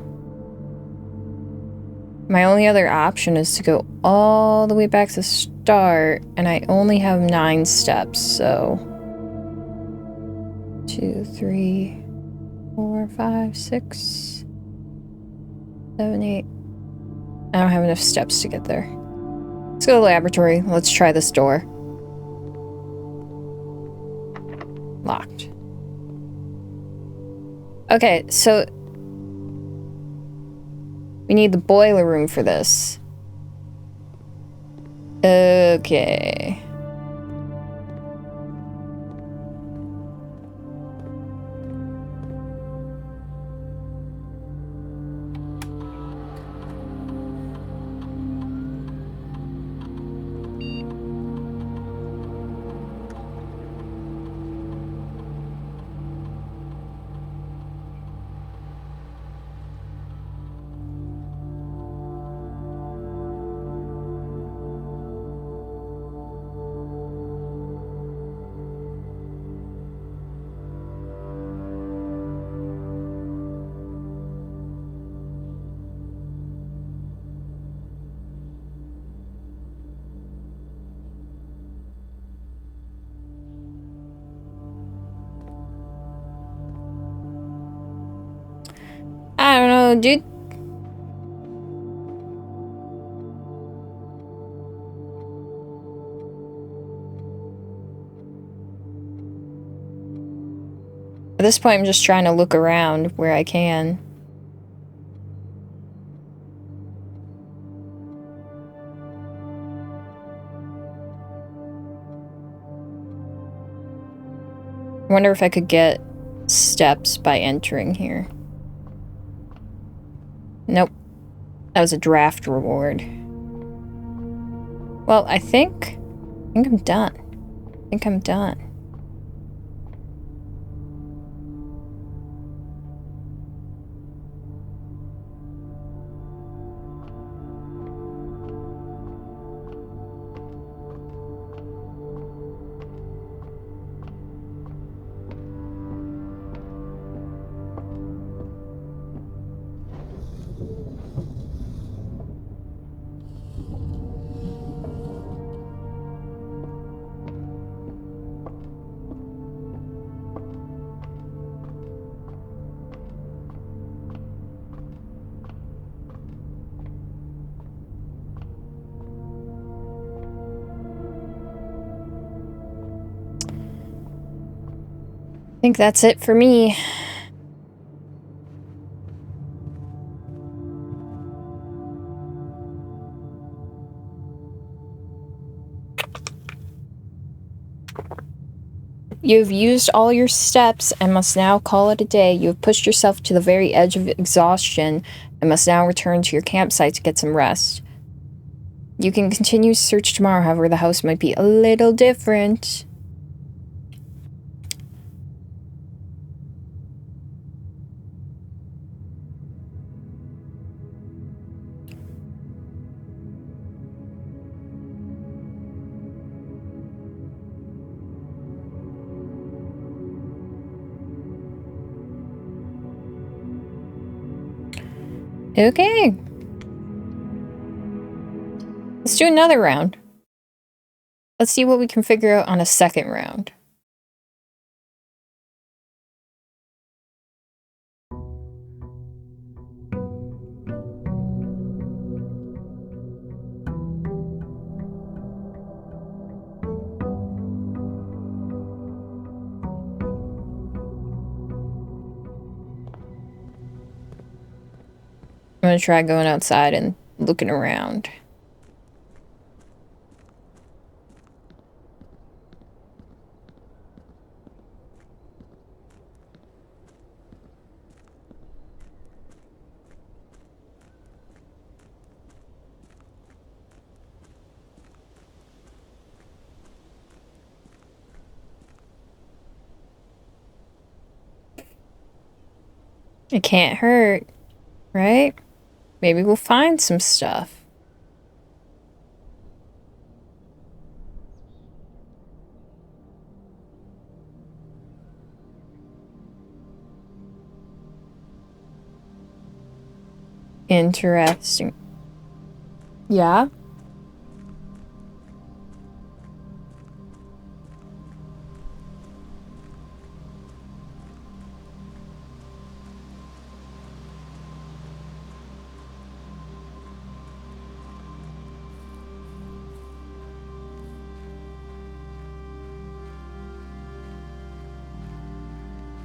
My only other option is to go all the way back to start, and I only have 9 steps, so... 2, 3, 4, 5, 6, 7, 8. I don't have enough steps to get there. Let's go to the laboratory. Let's try this door. Locked. Okay, so... we need the boiler room for this. Okay. I don't know, dude. At this point, I'm just trying to look around where I can. I wonder if I could get steps by entering here. Nope. That was a draft reward. Well, I think I'm done. I think I'm done. think that's it for me. You've used all your steps and must now call it a day. You have pushed yourself to the very edge of exhaustion and must now return to your campsite to get some rest. You can continue search tomorrow, however, the house might be a little different. Okay. Let's do another round. Let's see what we can figure out on a second round. I'm gonna try going outside and looking around. It can't hurt, right? Maybe we'll find some stuff. Interesting. Yeah?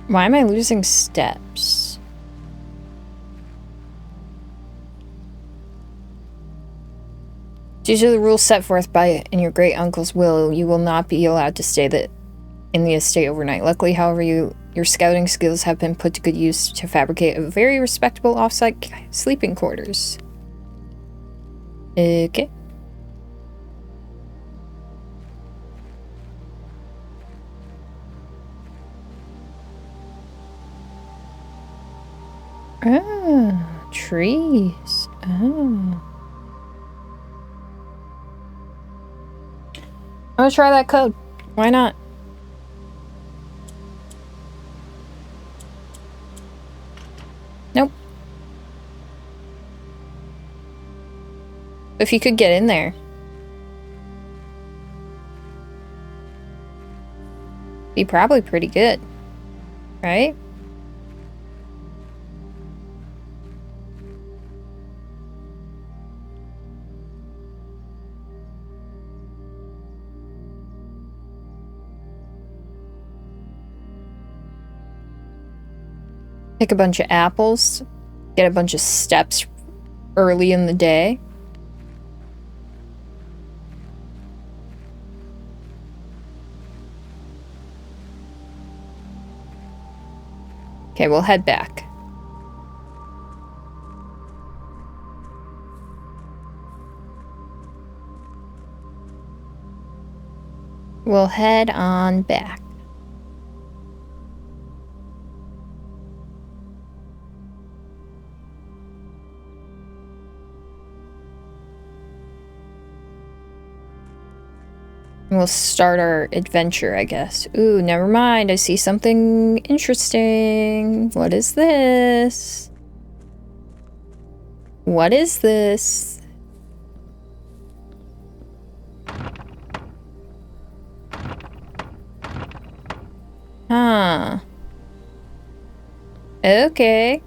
Why am I losing steps? Due to the rules set forth by in your great uncle's will, you will not be allowed to stay in the estate overnight. Luckily, however, your scouting skills have been put to good use to fabricate a very respectable off-site sleeping quarters. Okay. Oh, trees. Oh. I'm gonna try that code. Why not? Nope. If you could get in there. Be probably pretty good. Right? Pick a bunch of apples. Get a bunch of steps early in the day. Okay, we'll head back. We'll head on back. We'll start our adventure, I guess. Ooh, never mind. I see something interesting. What is this? What is this? Huh. Okay.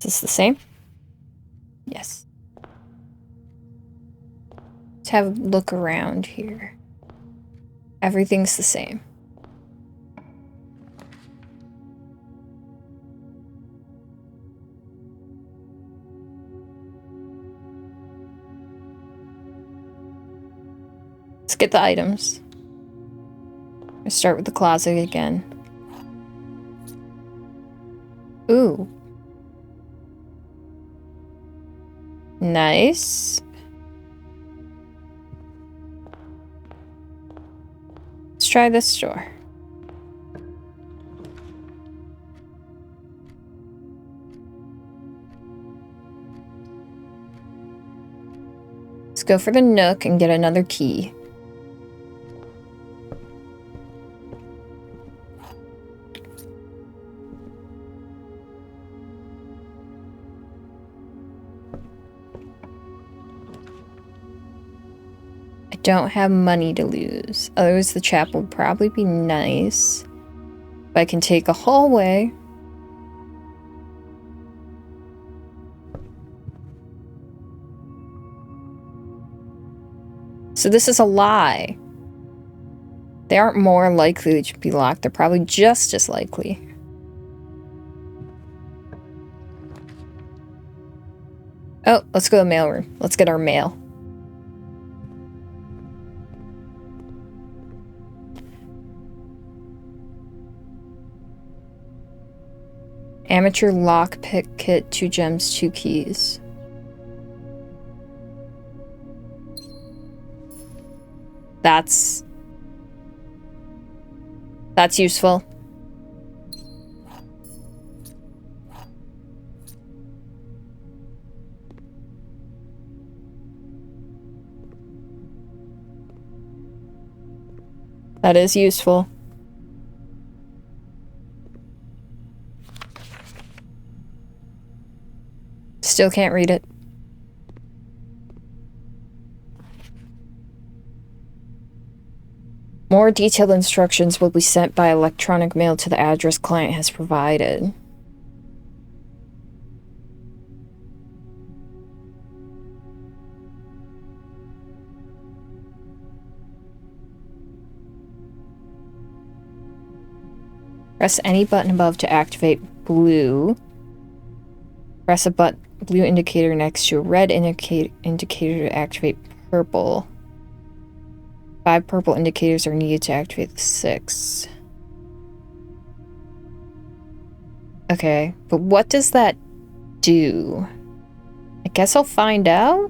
Is this the same? Yes. Let's have a look around here. Everything's the same. Let's get the items. I start with the closet again. Ooh. Nice. Let's try this door. Let's go for the nook and get another key. Don't have money to lose. Otherwise, the chapel would probably be nice. But I can take a hallway. So this is a lie. They aren't more likely to be locked. They're probably just as likely. Oh, let's go to the mailroom. Let's get our mail. Amateur lockpick kit, 2 gems, 2 keys. That's useful. That is useful. Still can't read it. More detailed instructions will be sent by electronic mail to the address client has provided. Press any button above to activate blue. Press a blue indicator next to a red indicator to activate purple. 5 purple indicators are needed to activate the 6. Okay, but what does that do? I guess I'll find out?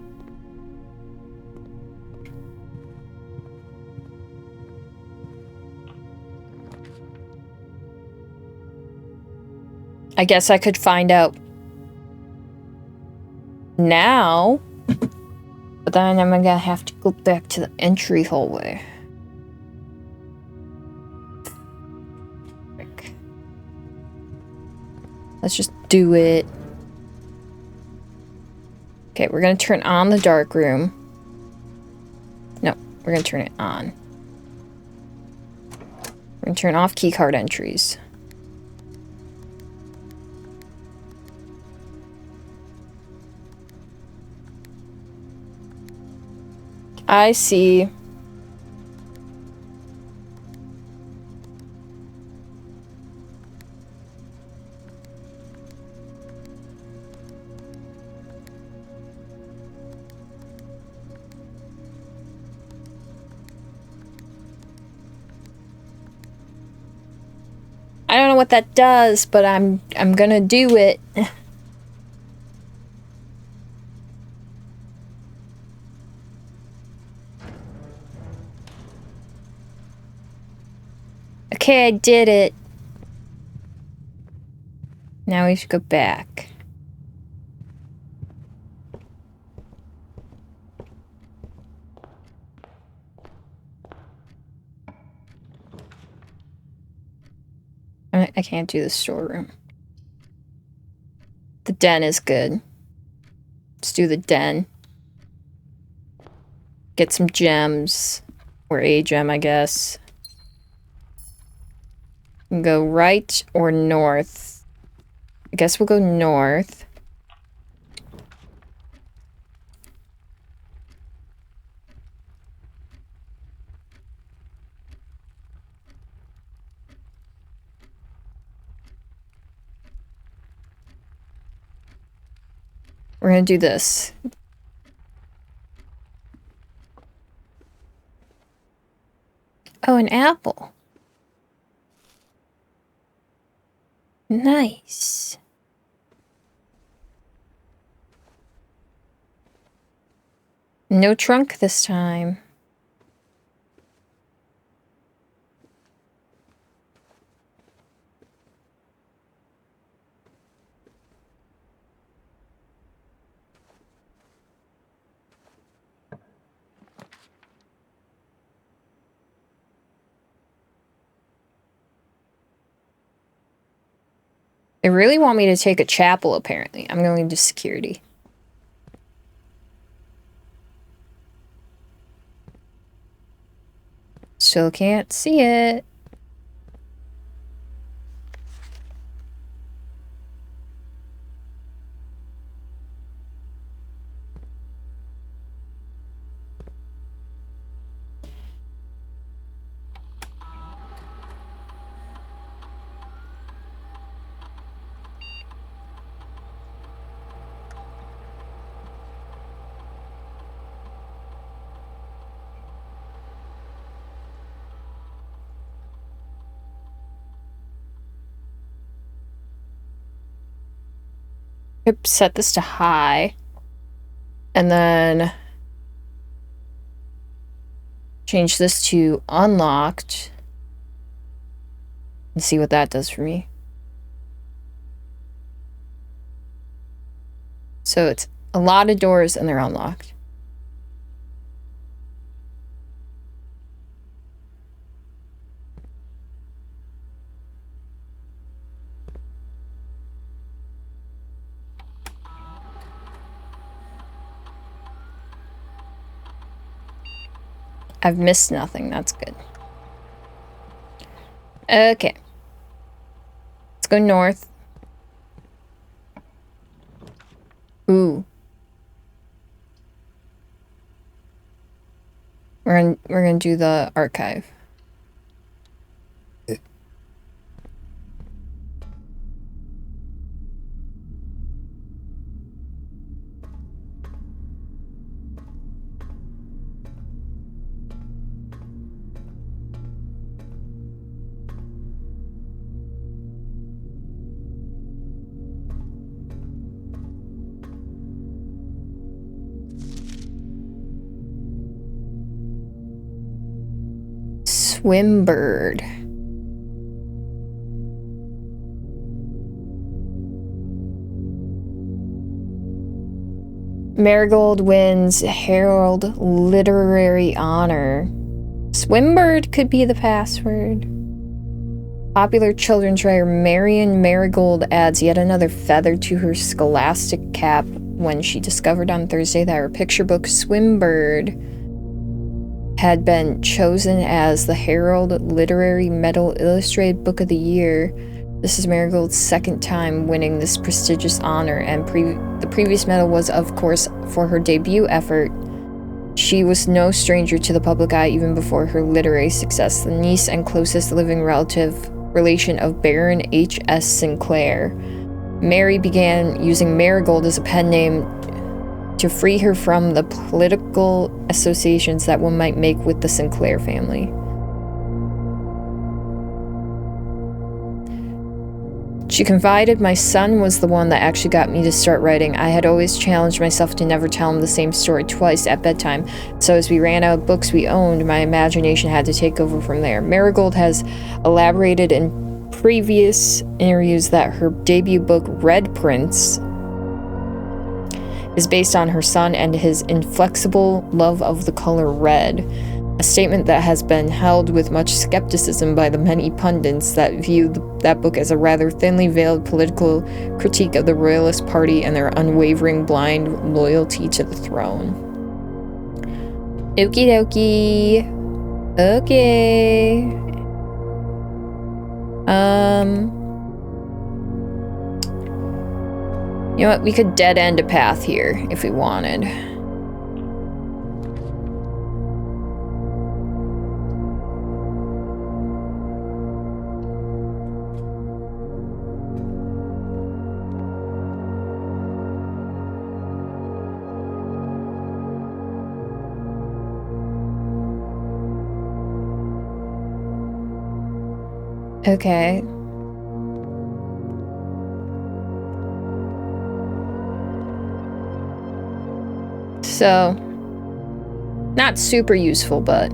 I guess I could find out now, but then I'm gonna have to go back to the entry hallway. Frick. Let's just do it. Okay, we're gonna turn on the dark room. No, we're gonna turn it on. We're gonna turn off keycard entries. I see. I don't know what that does, but I'm gonna do it. Okay, I did it. Now we should go back. I can't do the storeroom. The den is good. Let's do the den. Get some gems. Or a gem, I guess. Go right or north. I guess we'll go north. We're gonna do this. Oh, an apple. Nice. No trunk this time. They really want me to take a chapel, apparently. I'm going to security. Still can't see it. Set this to high. And then change this to unlocked. And see what that does for me. So it's a lot of doors and they're unlocked. I've missed nothing. That's good. Okay. Let's go north. Ooh. We're gonna do the archive. Swimbird. Marigold wins Herald Literary Honor. Swimbird could be the password. Popular children's writer Marion Marigold adds yet another feather to her scholastic cap when she discovered on Thursday that her picture book Swimbird had been chosen as the Herald Literary Medal Illustrated Book of the Year. This is Marigold's second time winning this prestigious honor, and the previous medal was, of course, for her debut effort. She was no stranger to the public eye even before her literary success, the niece and closest living relation of Baron H.S. Sinclair. Mary began using Marigold as a pen name to free her from the political associations that one might make with the Sinclair family. She confided, "My son was the one that actually got me to start writing. I had always challenged myself to never tell him the same story twice at bedtime, so as we ran out of books we owned, my imagination had to take over from there." Marigold has elaborated in previous interviews that her debut book, Red Prince, is based on her son and his inflexible love of the color red, a statement that has been held with much skepticism by the many pundits that view that book as a rather thinly veiled political critique of the Royalist Party and their unwavering blind loyalty to the throne. Okie dokie. Okay. You know what? We could dead end a path here if we wanted. Okay. So, not super useful, but...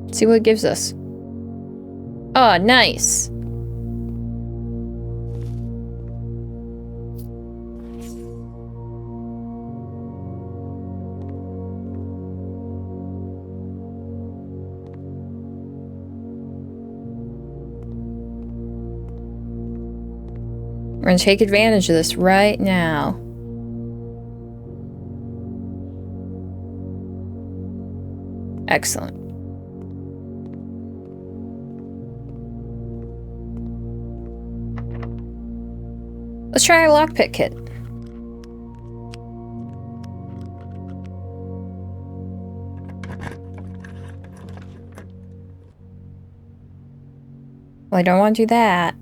Let's see what it gives us. Oh, nice. We're gonna take advantage of this right now. Excellent. Let's try our lockpick kit. Well, I don't want to do that.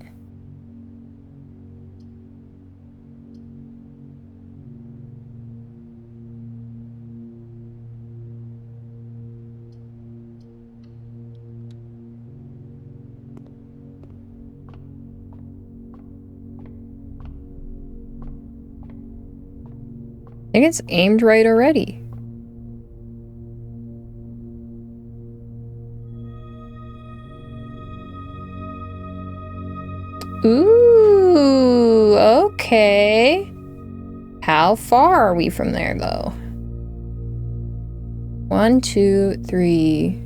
I think it's aimed right already. Ooh, okay. How far are we from there, though? 1, 2, 3,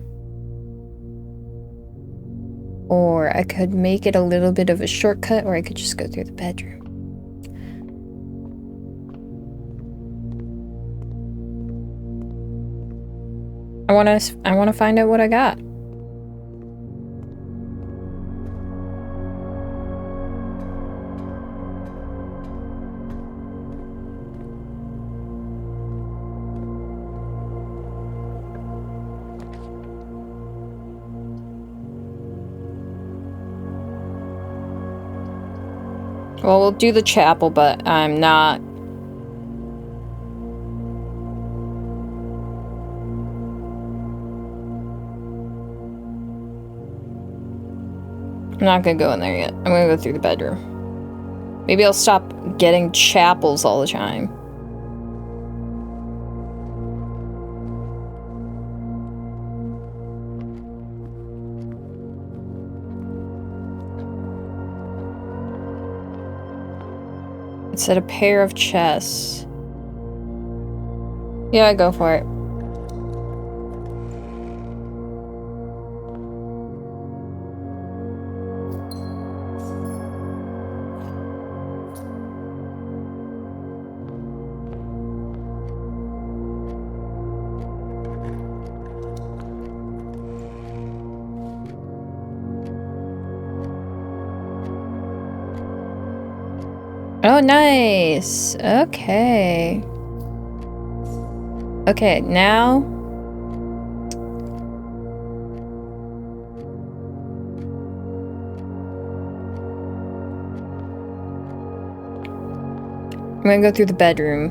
4. I could make it a little bit of a shortcut, or I could just go through the bedroom. I wanna find out what I got. Well, we'll do the chapel, but I'm not... I'm not gonna go in there yet. I'm gonna go through the bedroom. Maybe I'll stop getting chapels all the time. It said a pair of chests. Yeah, go for it. Oh, nice. Okay. Okay, now... I'm gonna go through the bedroom.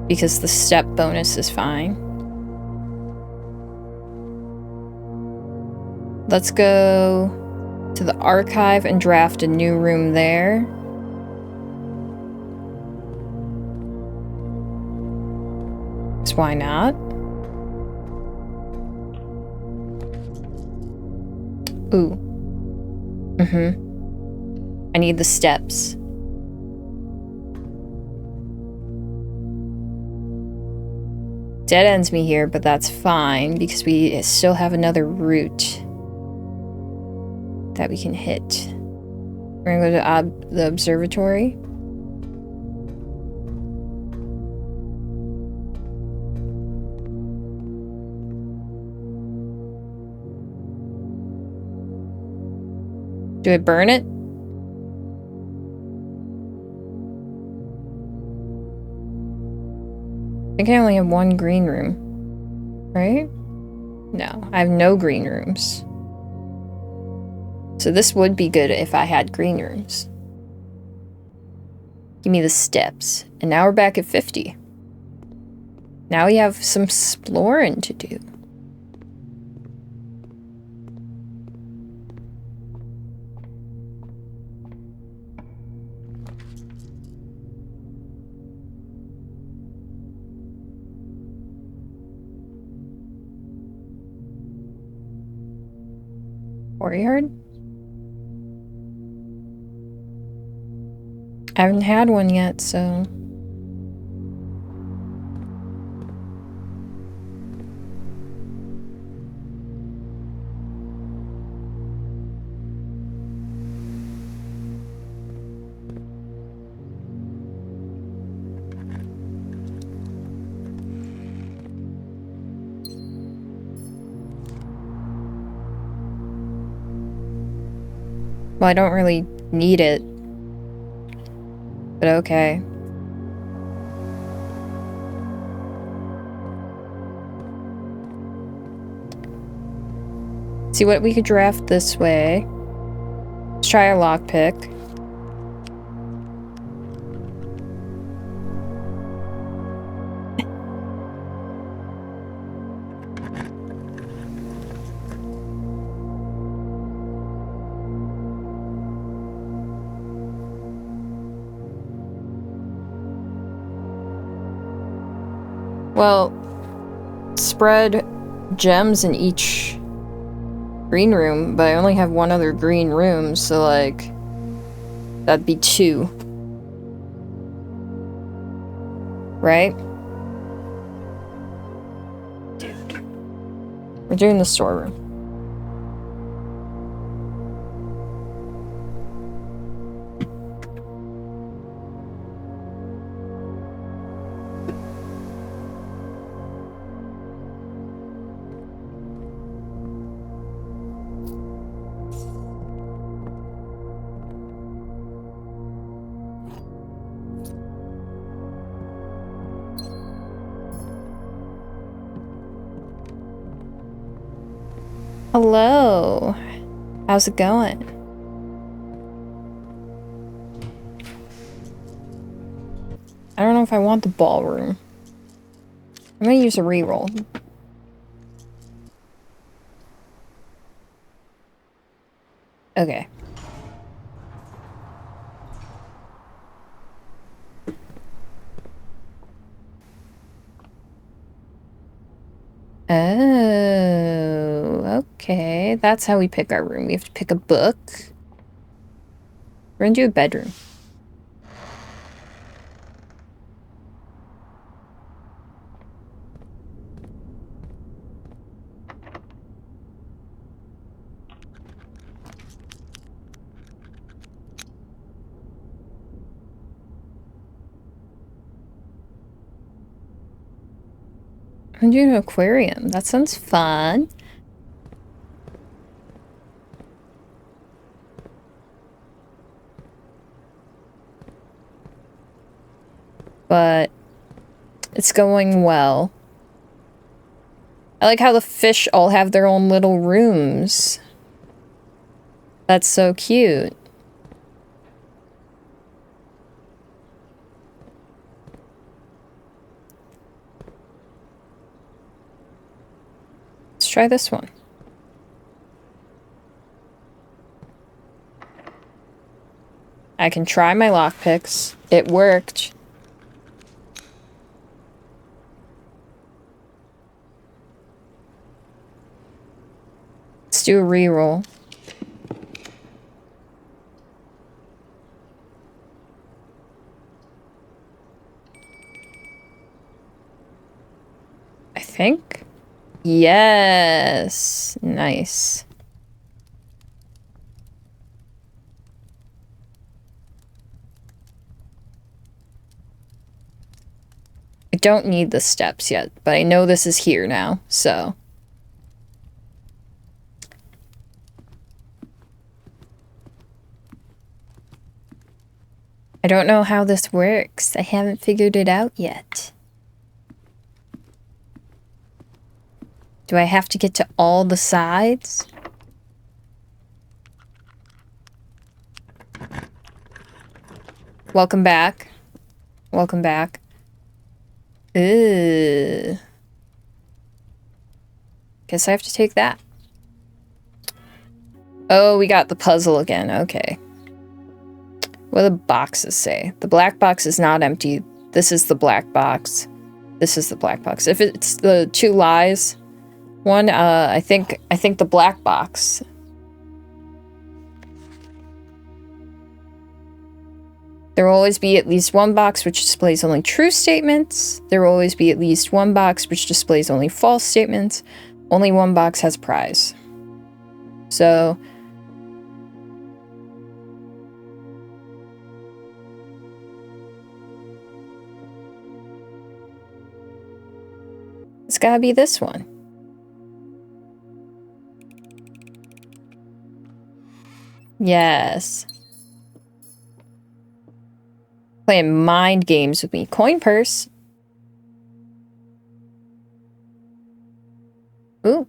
Because the step bonus is fine. Let's go to the archive and draft a new room there. Why not? Ooh. I need the steps. Dead ends me here, but that's fine because we still have another route that we can hit. We're gonna go to the observatory. Do I burn it? I think I only have one green room. Right? No, I have no green rooms. So this would be good if I had green rooms. Give me the steps. And now we're back at 50. Now we have some exploring to do. Courtyard? I haven't had one yet, so... Well, I don't really need it. But okay. See what we could draft this way. Let's try a lockpick. Well, spread gems in each green room, but I only have one other green room, so like, that'd be 2. Right? Dude. We're doing the storeroom. Hello. How's it going? I don't know if I want the ballroom. I'm gonna use a reroll. Okay. Oh, okay. That's how we pick our room. We have to pick a book. We're gonna do a bedroom. I'm doing an aquarium. That sounds fun. But it's going well. I like how the fish all have their own little rooms. That's so cute. Let's try this one. I can try my lockpicks. It worked. Let's do a reroll. I think. Yes. Nice. I don't need the steps yet, but I know this is here now, so. I don't know how this works. I haven't figured it out yet. Do I have to get to all the sides? Welcome back. welcome back. Ugh. Guess I have to take that. Oh, we got the puzzle again. Okay. What do the boxes say? The black box is not empty. This is the black box. This is the black box. If it's the two lies one, I think the black box. There will always be at least one box which displays only true statements. There will always be at least one box which displays only false statements. Only one box has a prize. So... it's gotta be this one. Yes. Playing mind games with me. Coin purse. Ooh.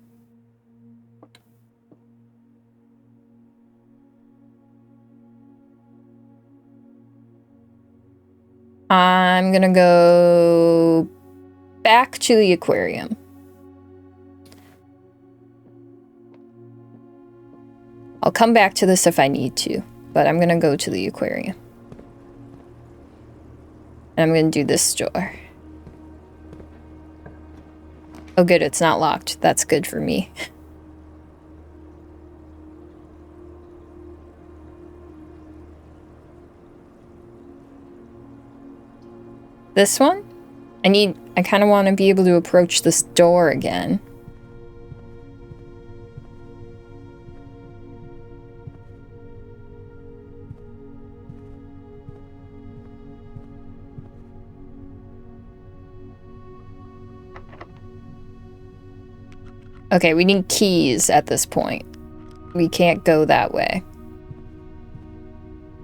I'm gonna go back to the aquarium. I'll come back to this if I need to, but I'm gonna go to the aquarium. And I'm gonna do this door. Oh good, it's not locked. That's good for me. This one? I kind of want to be able to approach this door again. Okay, we need keys at this point. We can't go that way.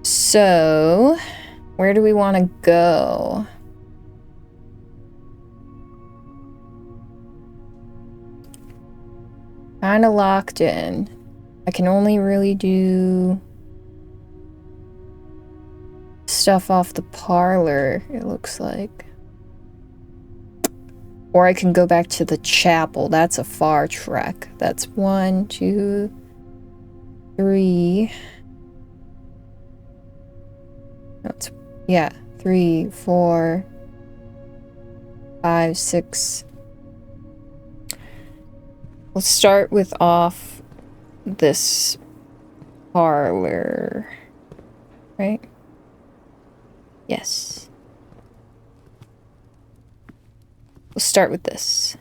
So, where do we want to go? Kinda locked in. I can only really do stuff off the parlor, it looks like. Or I can go back to the chapel. That's a far trek. That's 1, 2, 3. That's, yeah, 3, 4, 5, 6. We'll start with off this parlor, right? Yes. We'll start with this.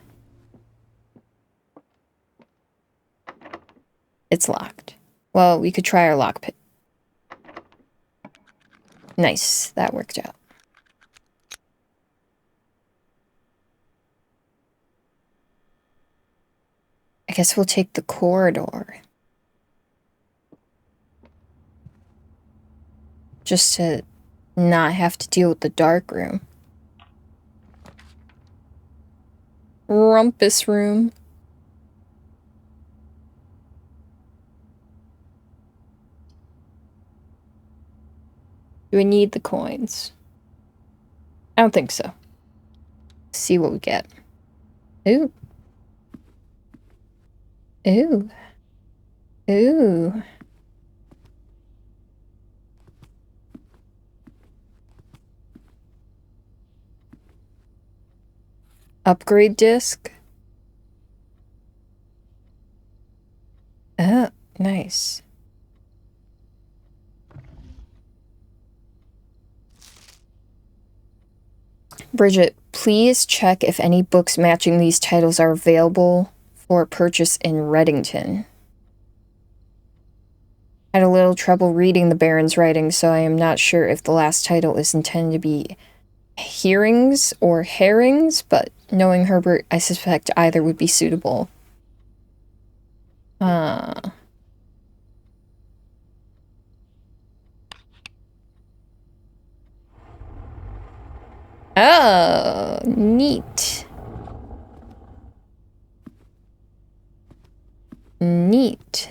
It's locked. Well, we could try our lockpick. Nice, that worked out. I guess we'll take the corridor. Just to not have to deal with the dark room. Rumpus room. Do we need the coins? I don't think so. Let's see what we get. Ooh. Ooh. Ooh. Upgrade disc. Oh, nice. Bridget, please check if any books matching these titles are available for purchase in Reddington. I had a little trouble reading the Baron's writing, so I am not sure if the last title is intended to be hearings or herrings, but knowing Herbert, I suspect either would be suitable. Oh, neat. Neat.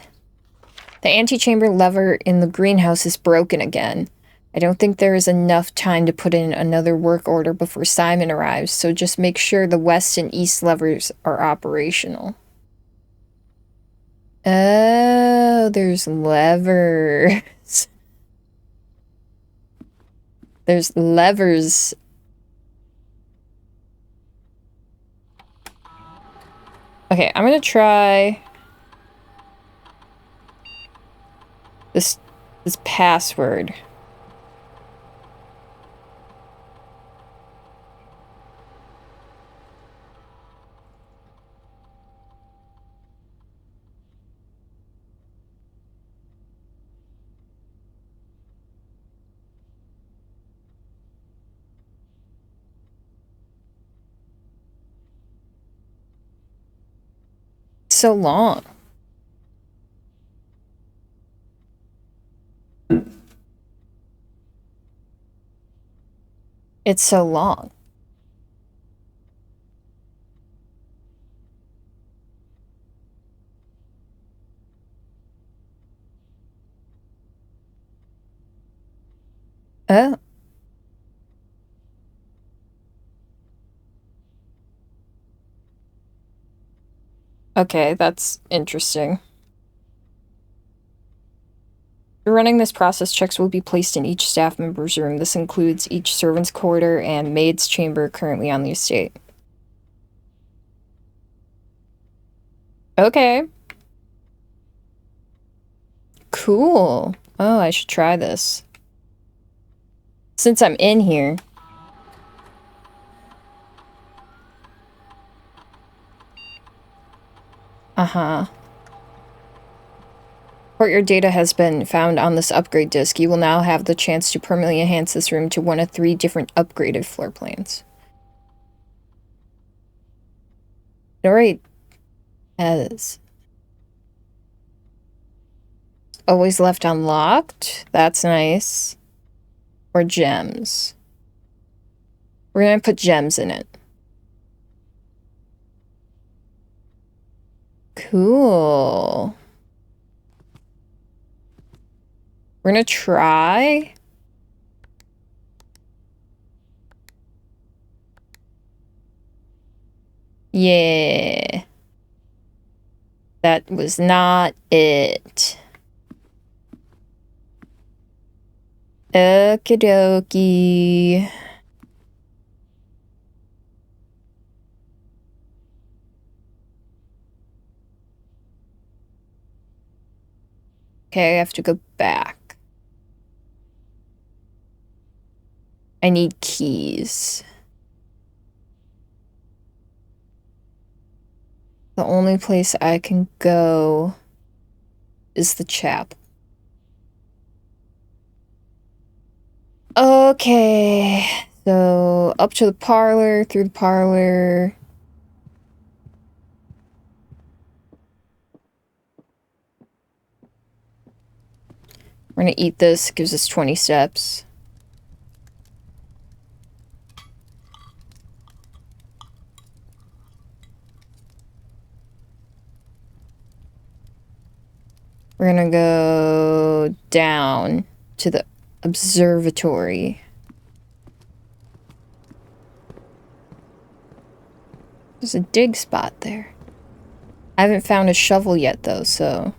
The antechamber lever in the greenhouse is broken again. I don't think there is enough time to put in another work order before Simon arrives, so just make sure the west and east levers are operational. Oh, there's levers. There's levers. Okay, I'm gonna try this password. So long. It's so long. Oh. Okay, that's interesting. Running this process, checks will be placed in each staff member's room. This includes each servant's quarter and maid's chamber currently on the estate. Okay. Cool. Oh, I should try this. Since I'm in here. Uh-huh. Courtyard data has been found on this upgrade disk. You will now have the chance to permanently enhance this room to one of 3 different upgraded floor plans. Alright. As always left unlocked. That's nice. Or gems. We're gonna put gems in it. Cool. We're gonna try. Yeah. That was not it. Okie dokie. Okay, I have to go back. I need keys. The only place I can go is the chapel. Okay, so up to the parlor, through the parlor. We're gonna eat this, gives us 20 steps. We're gonna go down to the observatory. There's a dig spot there. I haven't found a shovel yet though, so...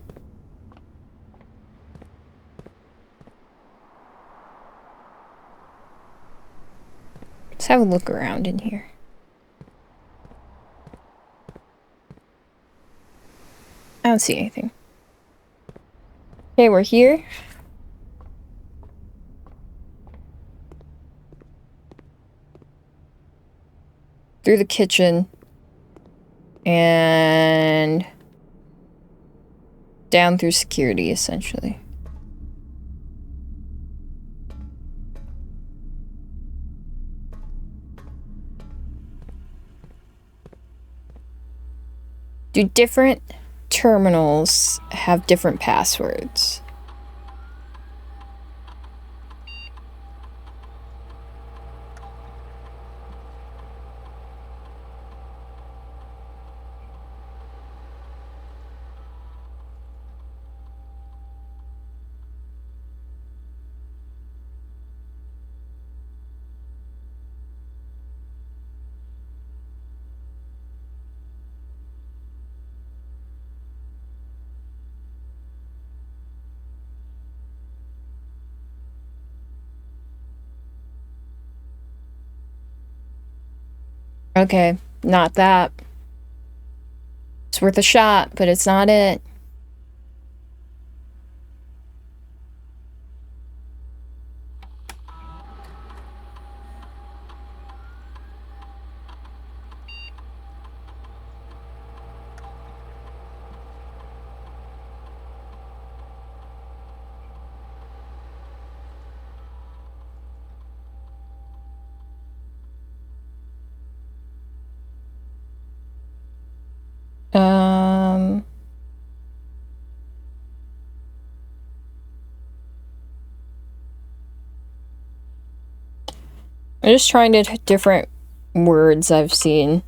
Let's have a look around in here. I don't see anything. Okay, we're here. Through the kitchen. And down through security, essentially. Do different terminals have different passwords? Okay, not that. It's worth a shot, but it's not it. I'm just trying to different words I've seen.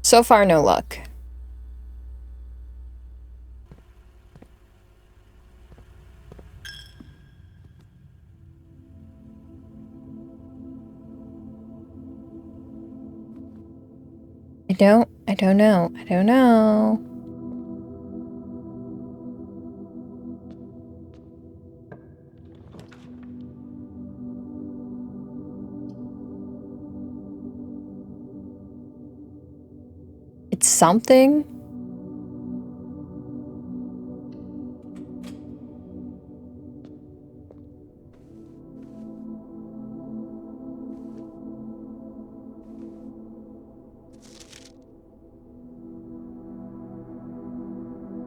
So far, no luck. I don't know. It's something.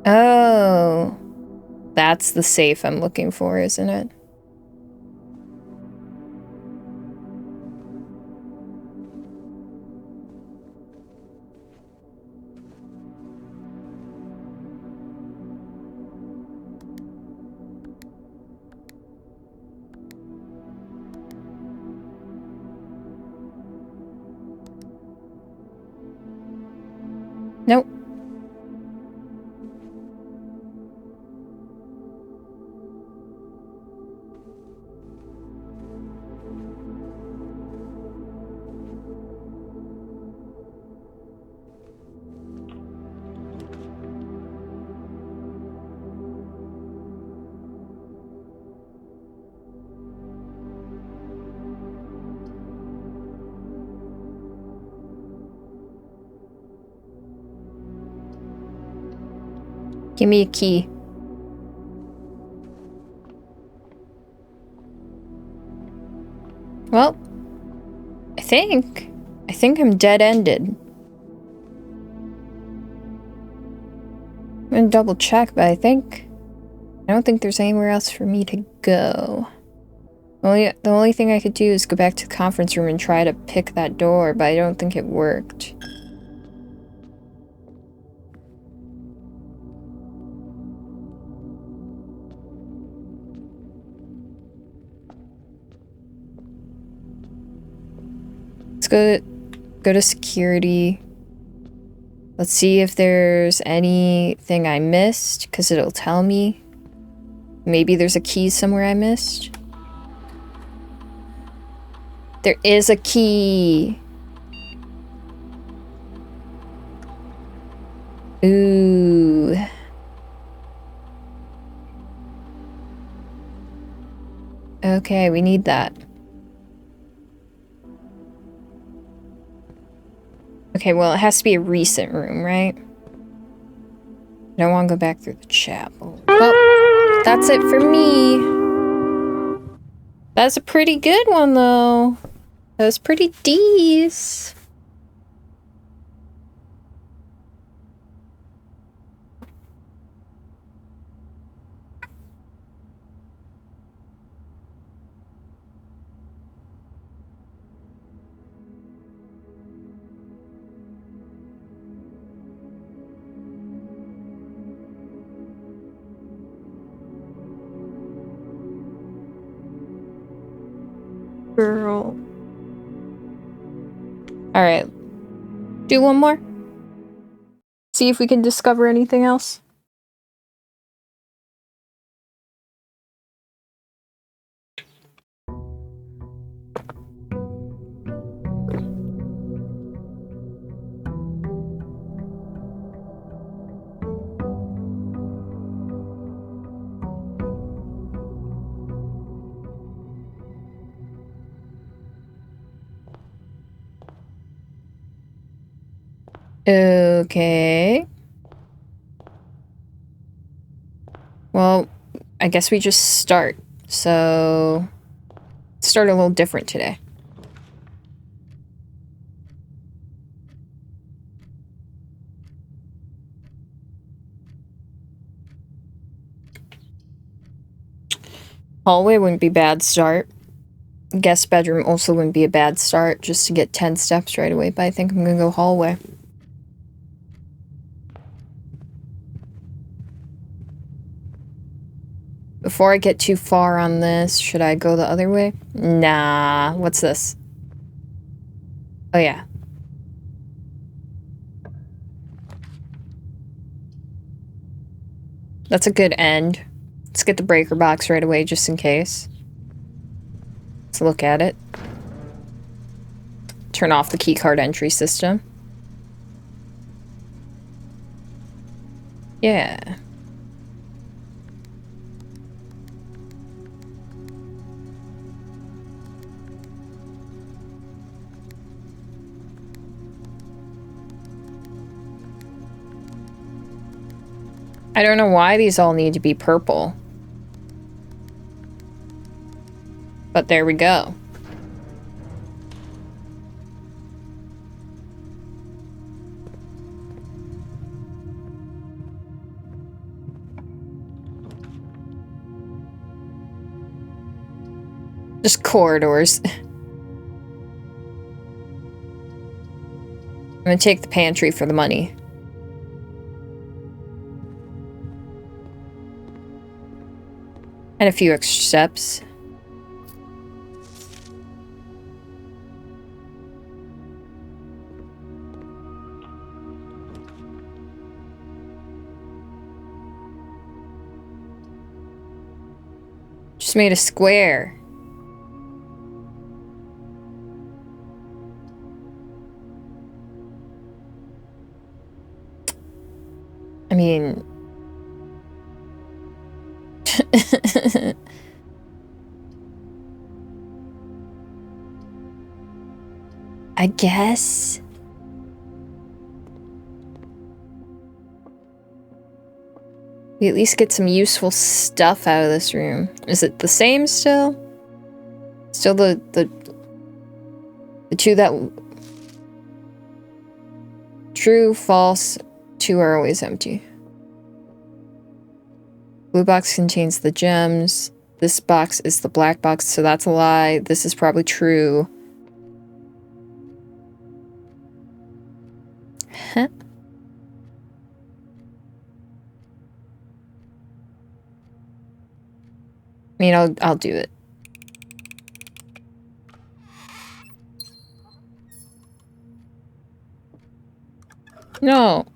Oh. That's the safe I'm looking for, isn't it? Nope. Give me a key. Well, I think I'm dead-ended. I'm gonna double check, but I don't think there's anywhere else for me to go. The only thing I could do is go back to the conference room and try to pick that door, but I don't think it worked. Let's go to security. Let's see if there's anything I missed, because it'll tell me. Maybe there's a key somewhere I missed. There is a key. Ooh. Okay, we need that. Okay, well, it has to be a recent room, right? I don't want to go back through the chapel. Well, that's it for me. That's a pretty good one, though. That was pretty decent. Girl. Alright. Do one more. See if we can discover anything else. Okay. Well, I guess we just start. So, start a little different today. Hallway wouldn't be bad start. Guest bedroom also wouldn't be a bad start, just to get 10 steps right away, but I think I'm gonna go hallway. Before I get too far on this, should I go the other way? Nah, what's this? Oh yeah. That's a good end. Let's get the breaker box right away, just in case. Let's look at it. Turn off the keycard entry system. Yeah. I don't know why these all need to be purple. But there we go. Just corridors. I'm gonna take the pantry for the money. And a few extra steps. Just made a square. I mean... I guess. We at least get some useful stuff out of this room. Is it the same still? Still the two that... True, false, two are always empty. Blue box contains the gems. This box is the black box, so that's a lie. This is probably true. Huh? I mean, I'll do it. No.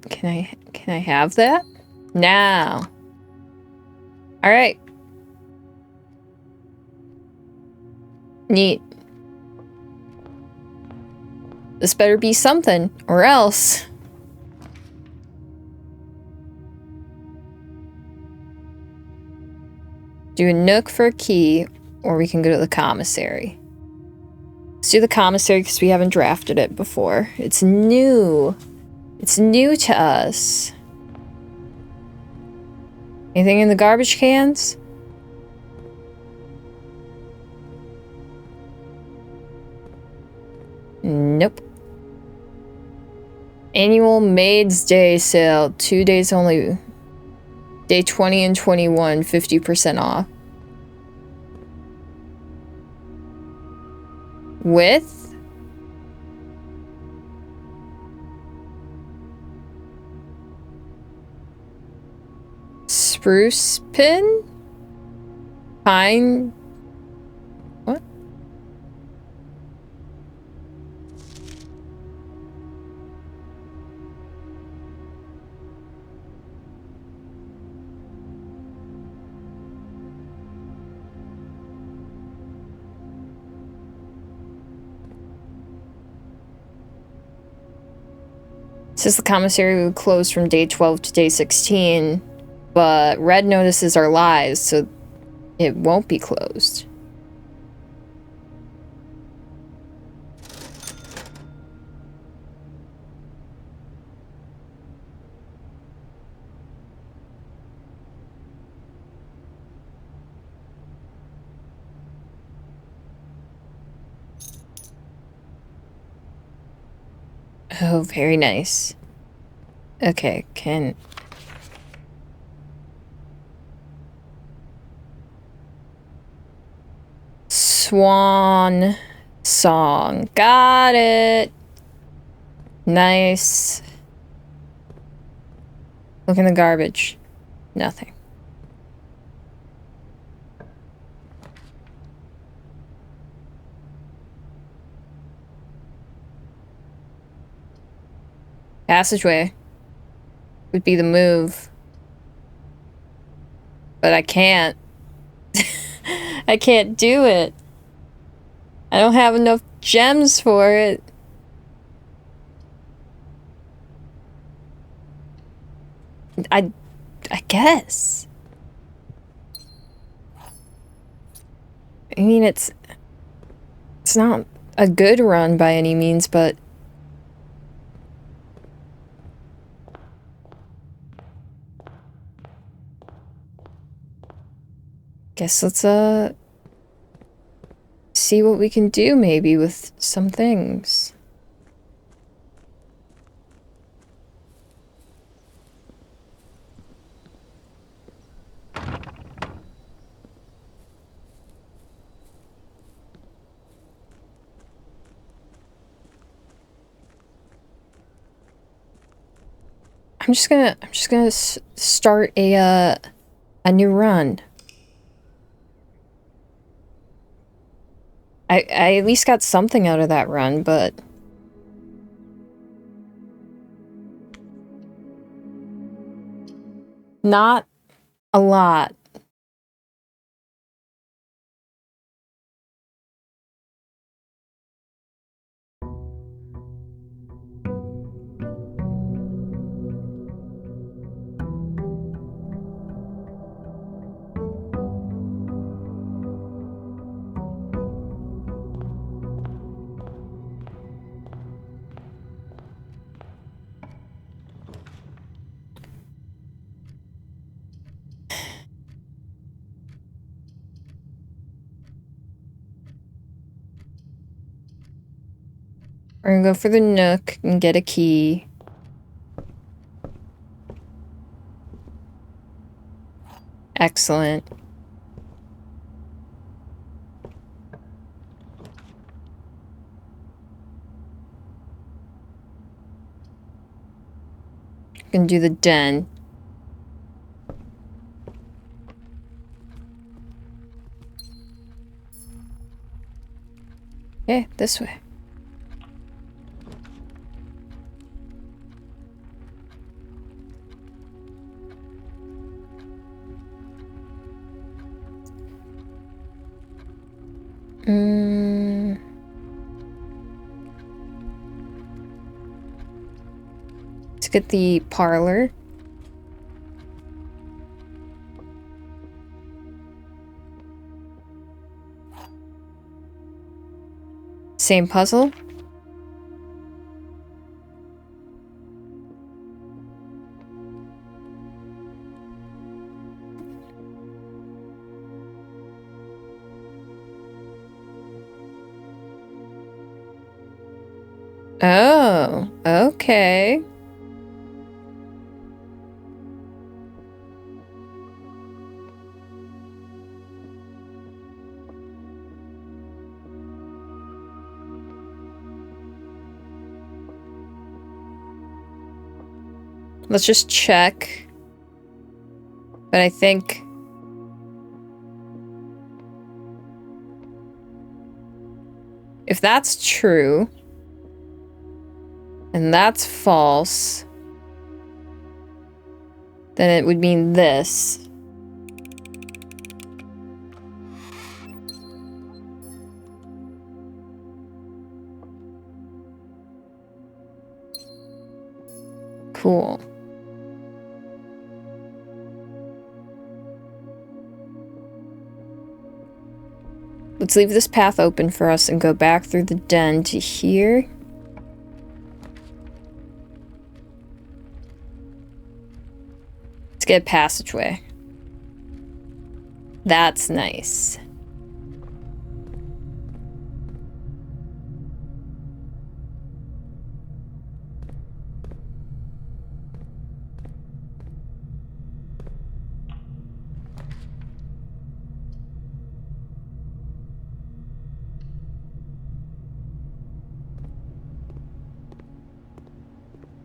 Can I have that? Now. All right. Neat. This better be something, or else. Do a nook for a key, or we can go to the commissary. Let's do the commissary because we haven't drafted it before. It's new. It's new to us. Anything in the garbage cans? Nope. Annual Maids Day sale. 2 days only. Day 20 and 21, 50% off. With? Spruce pin? Pine? What? Says the commissary will close from day 12 to day 16, but red notices are lies, so it won't be closed. Oh, very nice. Okay, can... Swan song. Got it. Nice. Look in the garbage. Nothing. Passageway would be the move. But I can't. I can't do it. I don't have enough gems for it. I guess. I mean, it's not a good run by any means, but guess let's see what we can do maybe with some things. I'm just gonna start a new run. I at least got something out of that run, but not a lot. We're gonna go for the Nook and get a key. Excellent. Gonna do the den. Okay, this way. Let's get the parlor. Same puzzle. Oh, okay. Let's just check. But I think... if that's true... and that's false... then it would mean this. Cool. Let's leave this path open for us and go back through the den to here. Let's get a passageway. That's nice.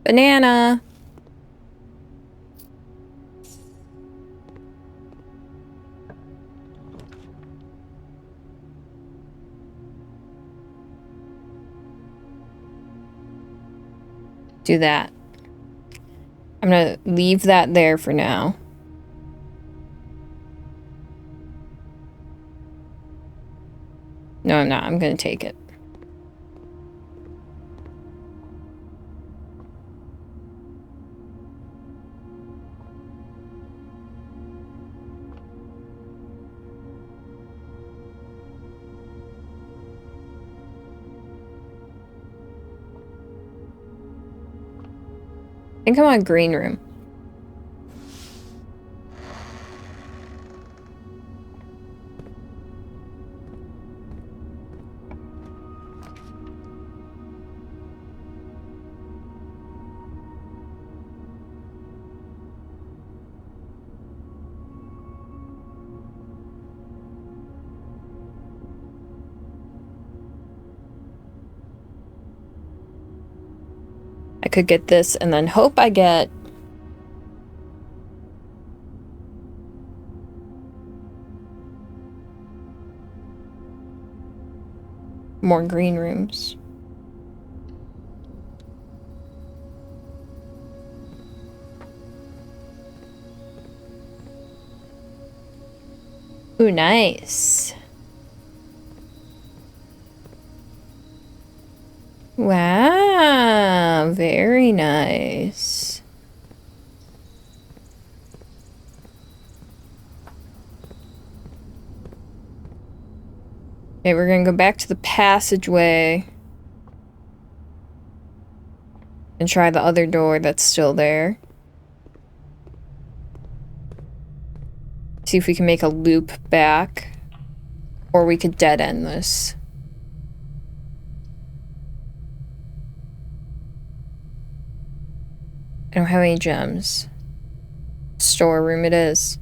Banana! Do that. I'm gonna leave that there for now. No, I'm not. I'm gonna take it. I think I'm on green room. I could get this and then hope I get more green rooms. Ooh, nice. Wow, very nice. Okay, we're gonna go back to the passageway and try the other door that's still there. See if we can make a loop back. Or we could dead end this. I don't have any gems. Storeroom it is.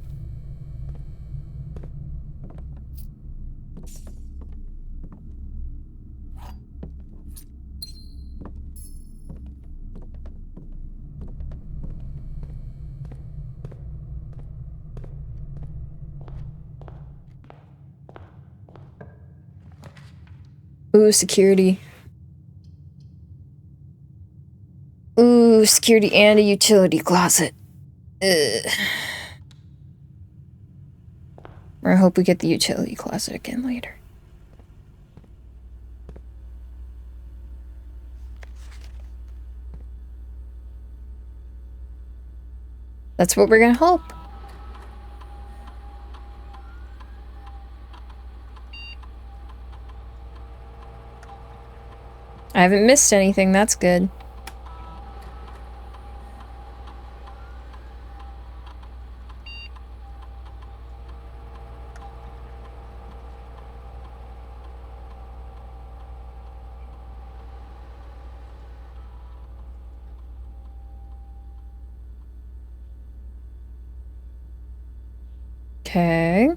Ooh, security. Ooh, security and a utility closet. Ugh. I hope we get the utility closet again later. That's what we're gonna hope. I haven't missed anything, that's good. Okay.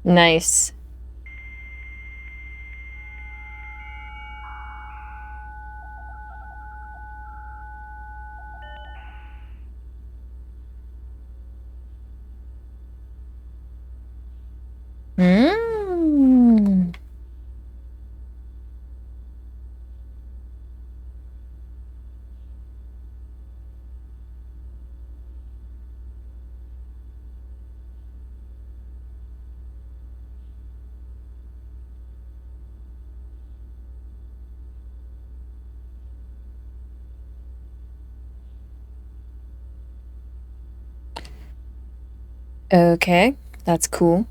Nice. Hmm. Okay, that's cool.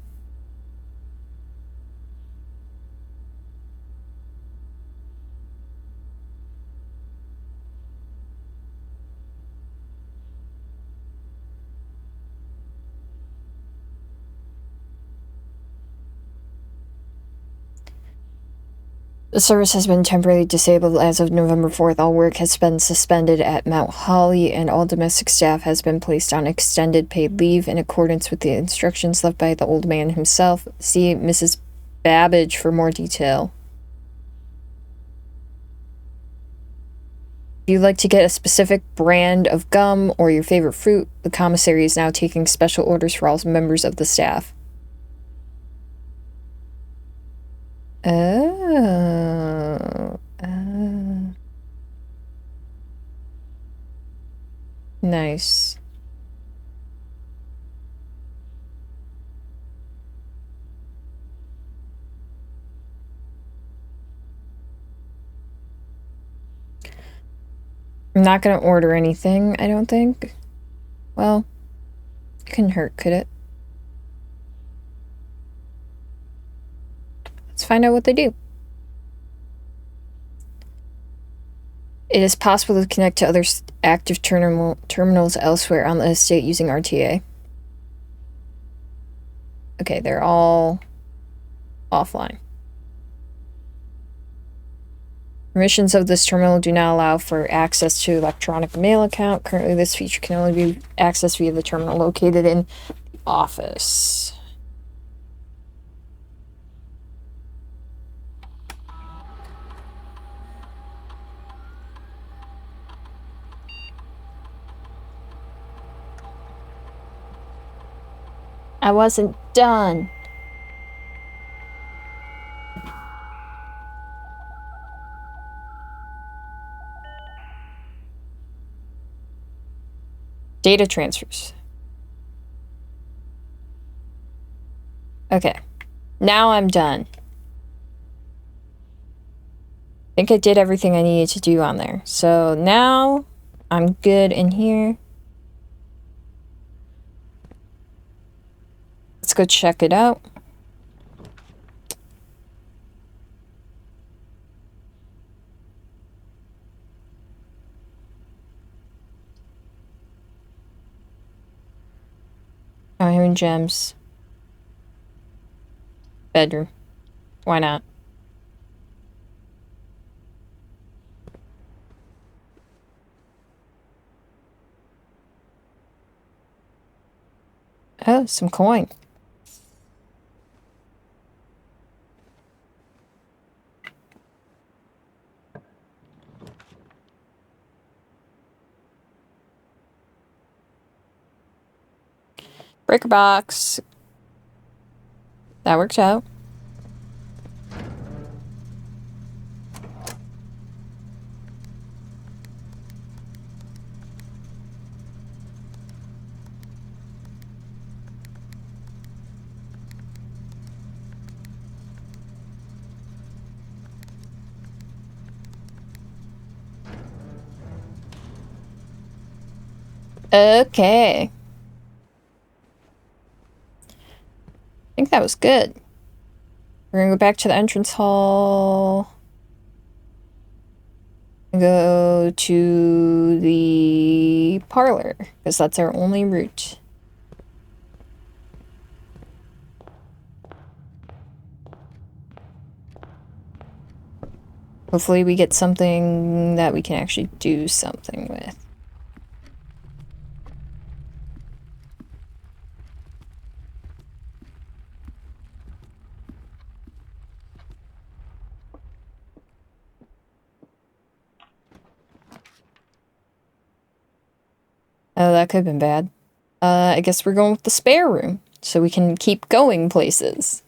The service has been temporarily disabled as of November 4th. All work has been suspended at Mount Holly, and all domestic staff has been placed on extended paid leave in accordance with the instructions left by the old man himself. See Mrs. Babbage for more detail. If you'd like to get a specific brand of gum or your favorite fruit, the commissary is now taking special orders for all members of the staff. Oh. Nice. I'm not gonna order anything, I don't think. Well, it couldn't hurt, could it? Let's find out what they do. It is possible to connect to other active terminals elsewhere on the estate using RTA. Okay, they're all offline. Permissions of this terminal do not allow for access to electronic mail account. Currently, this feature can only be accessed via the terminal located in the office. I wasn't done. Data transfers. Okay. Now I'm done. I think I did everything I needed to do on there. So now I'm good in here. Let's go check it out. Oh, I'm hearing gems. Bedroom. Why not? Oh, some coin. Breaker box. That worked out. Okay. I think that was good. We're gonna go back to the entrance hall. Go to the parlor, because that's our only route. Hopefully we get something that we can actually do something with. Oh, that could have been bad. I guess we're going with the spare room, so we can keep going places.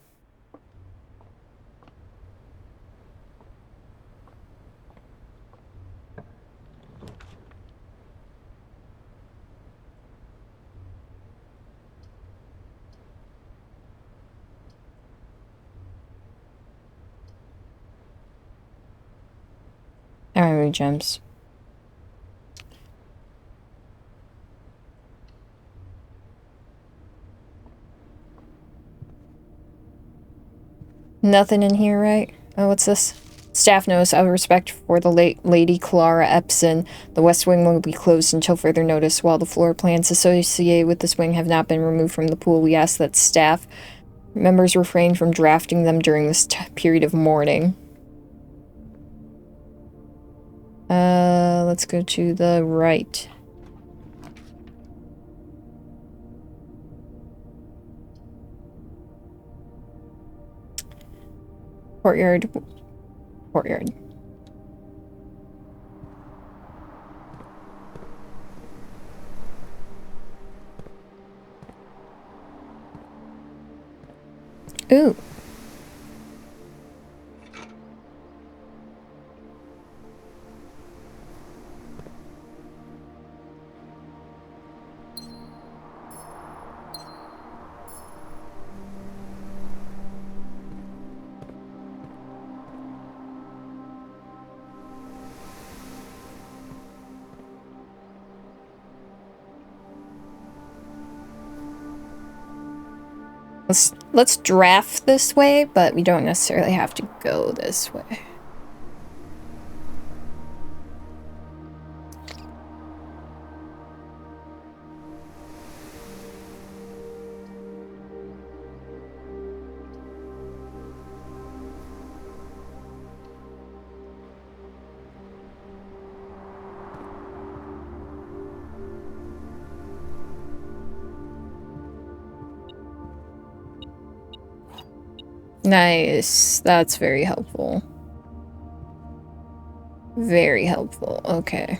Alright, gems. Nothing in here, right? Oh, what's this? Staff notice out of respect for the late Lady Clara Epson, the West Wing will be closed until further notice. While the floor plans associated with this wing have not been removed from the pool, we ask that staff members refrain from drafting them during this period of mourning. Let's go to the right. Courtyard. Courtyard. Ooh. Let's draft this way, but we don't necessarily have to go this way. Nice. That's very helpful. Very helpful. Okay.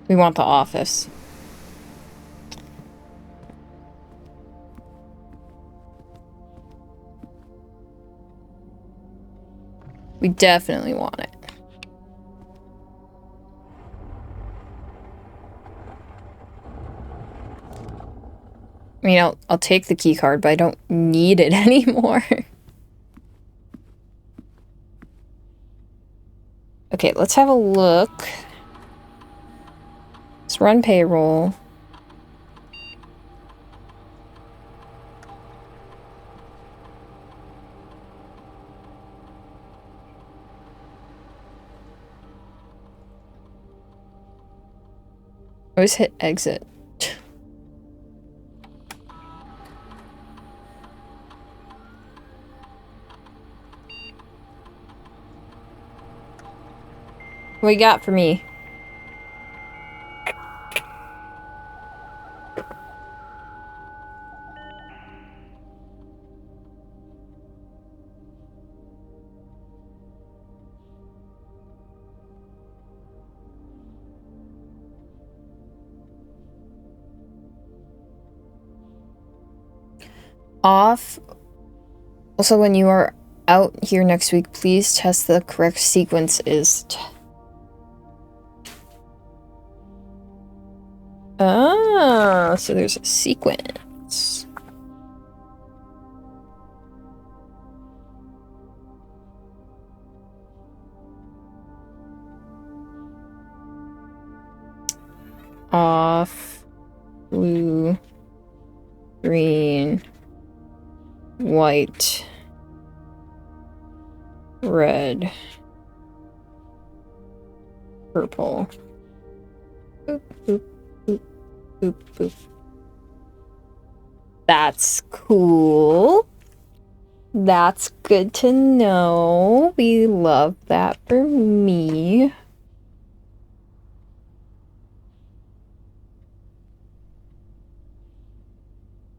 We want the office. We definitely want it. I mean, I'll take the key card, but I don't need it anymore. Okay, let's have a look. Let's run payroll. Always hit exit. What you got for me? Off. Also, when you are out here next week, please test the correct sequence is. Ah, so there's a sequence. Off, blue, green, white, red, purple. Boop, boop, boop, boop, boop. That's cool. That's good to know. We love that for me.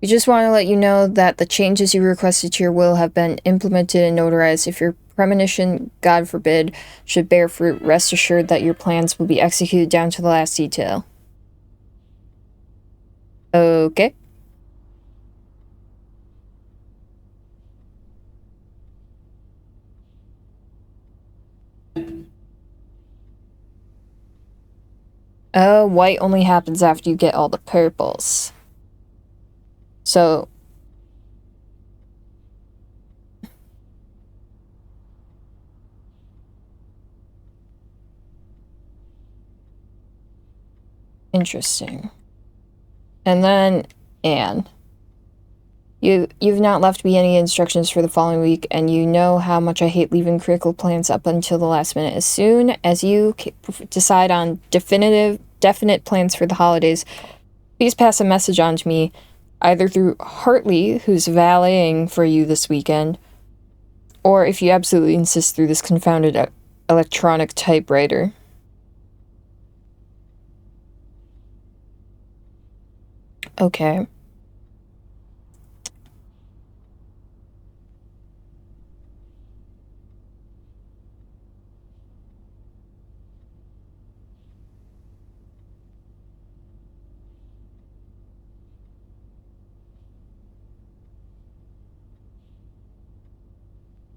We just want to let you know that the changes you requested to your will have been implemented and notarized. If your premonition, God forbid, should bear fruit, rest assured that your plans will be executed down to the last detail. Okay. White only happens after you get all the purples. So... Interesting. And then, Anne. You've not left me any instructions for the following week, and you know how much I hate leaving critical plans up until the last minute. As soon as you decide on definite plans for the holidays, please pass a message on to me, either through Hartley, who's valeting for you this weekend, or if you absolutely insist, through this confounded electronic typewriter. Okay.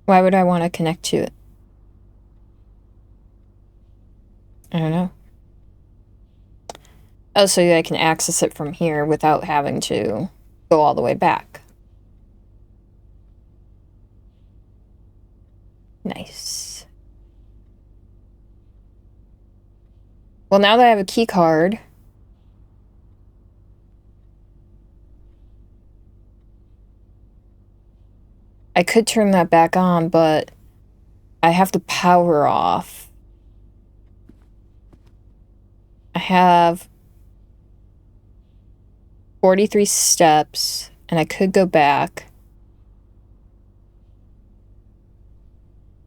Why would I want to connect to it? I don't know. Oh, so I can access it from here without having to go all the way back. Nice. Well, now that I have a key card, I could turn that back on, but I have to power off. I have 43 steps, and I could go back.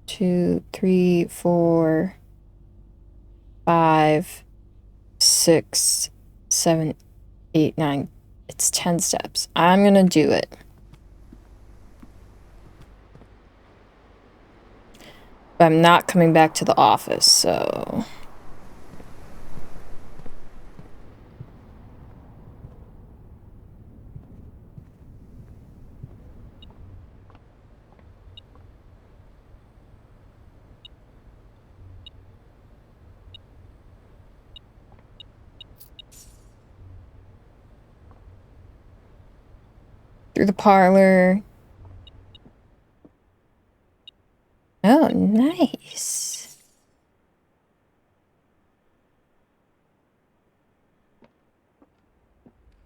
2, 3, 4, 5, 6, 7, 8, 9. It's 10 steps. I'm gonna do it. But I'm not coming back to the office, so... Through the parlor. Oh, nice.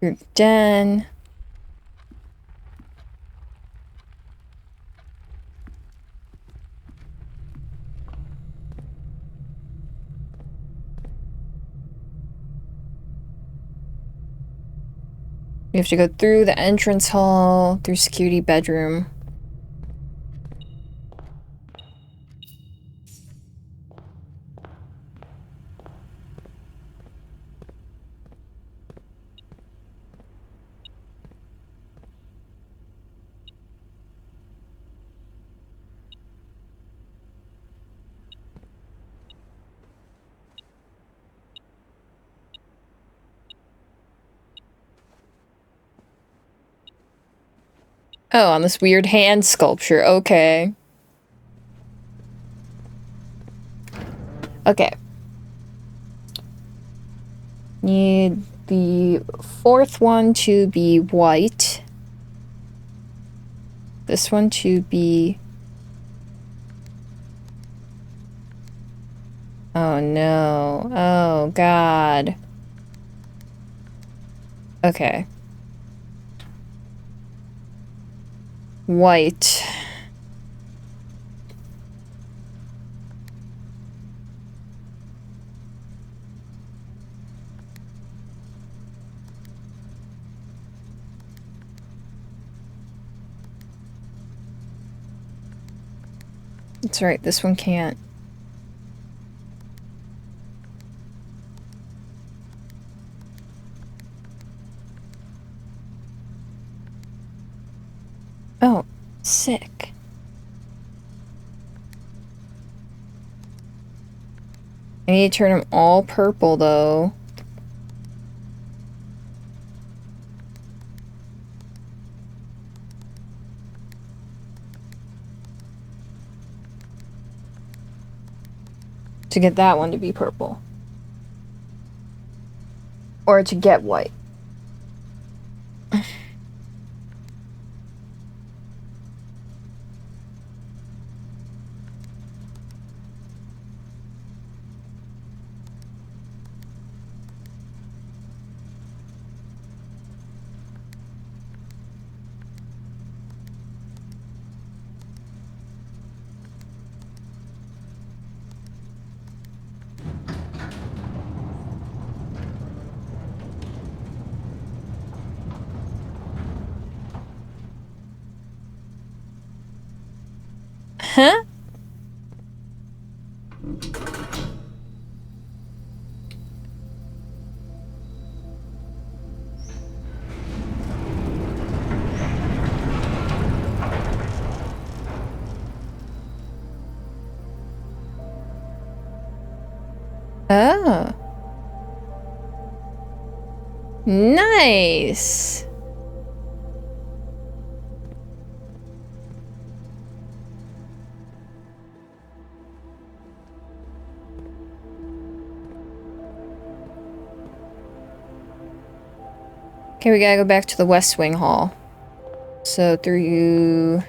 Through the den. We have to go through the entrance hall, through security bedroom. Oh, on this weird hand sculpture. Okay. Okay. Need the fourth one to be white. This one to be... Oh no. Oh god. Okay. White. That's right, this one can't. Oh, sick. I need to turn them all purple, though. To get that one to be purple. Or to get white. Huh? Oh. Nice. Okay, we gotta go back to the West Wing Hall. So through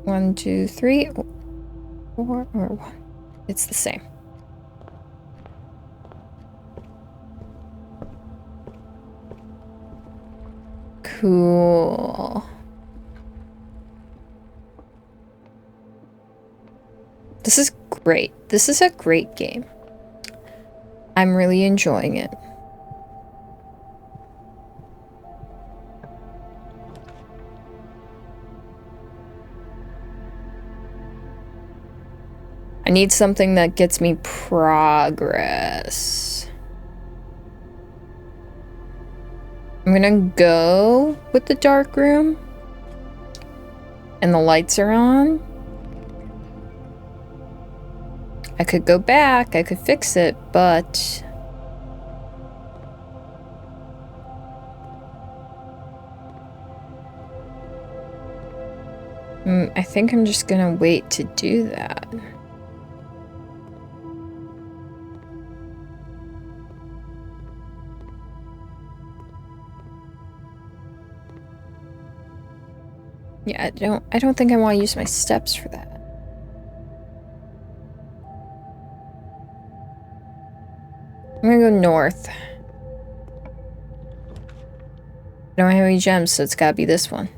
1, 2, 3, 4, or 1. It's the same. Cool. This is great. This is a great game. I'm really enjoying it. I need something that gets me progress. I'm gonna go with the dark room. And the lights are on. I could go back, I could fix it, but... I think I'm just gonna wait to do that. Yeah, I don't think I want to use my steps for that. I'm gonna go north. I don't have any gems, so it's gotta be this one.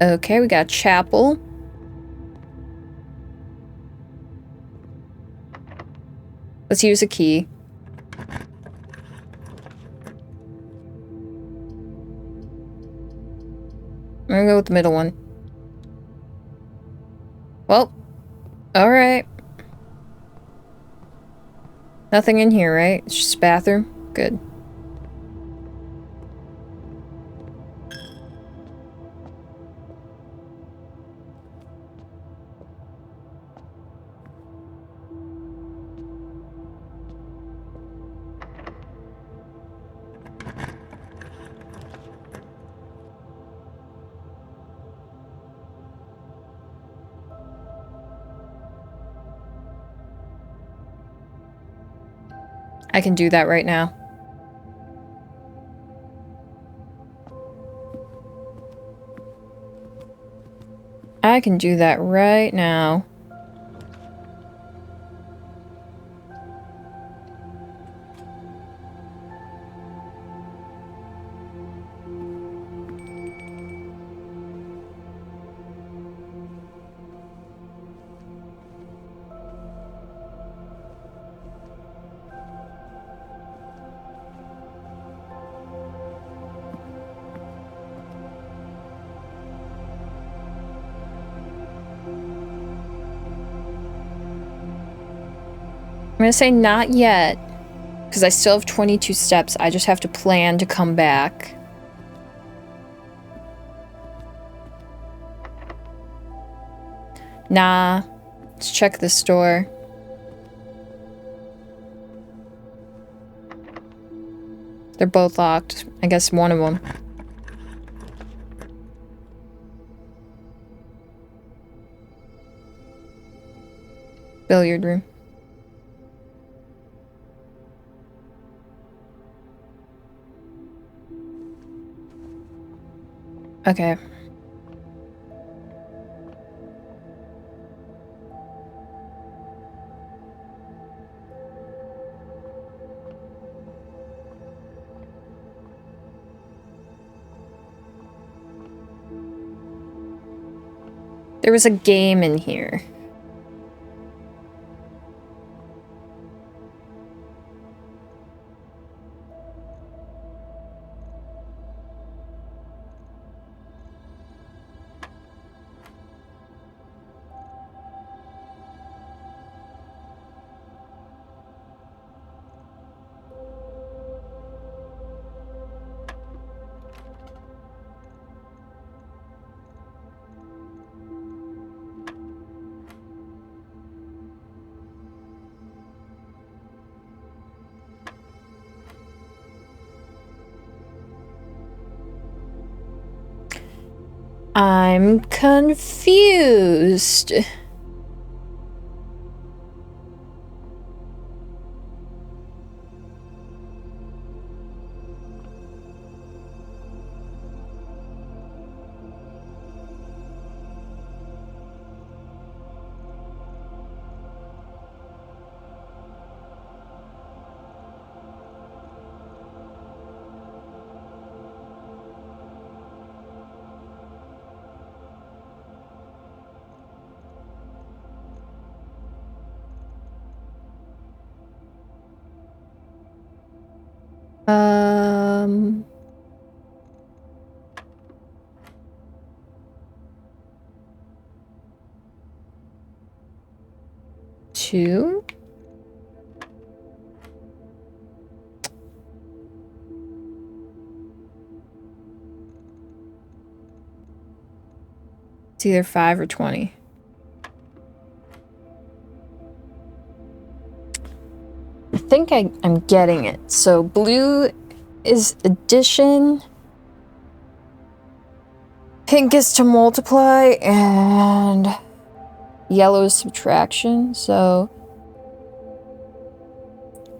Okay, we got chapel. Let's use a key. I'm gonna go with the middle one. Well, alright. Nothing in here, right? It's just a bathroom? Good. I can do that right now. I can do that right now. I'm gonna say not yet, because I still have 22 steps. I just have to plan to come back. Nah. Let's check the store. They're both locked. I guess one of them. Billiard room. Okay. There was a game in here. I'm confused. Two? It's either 5 or 20. I think I'm getting it. So blue is addition. Pink is to multiply, and yellow is subtraction, so...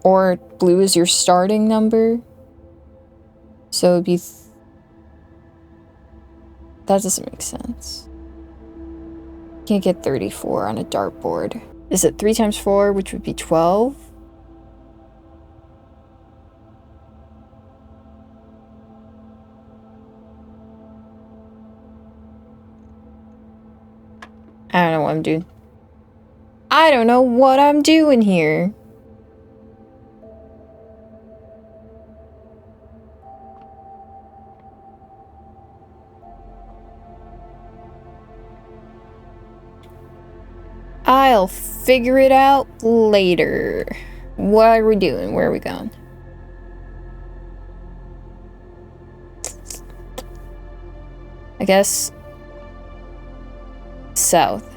Or blue is your starting number. So it'd be... That doesn't make sense. Can't get 34 on a dartboard. Is it 3 times 4, which would be 12? I don't know what I'm doing. I don't know what I'm doing here. I'll figure it out later. What are we doing? Where are we going? I guess... south.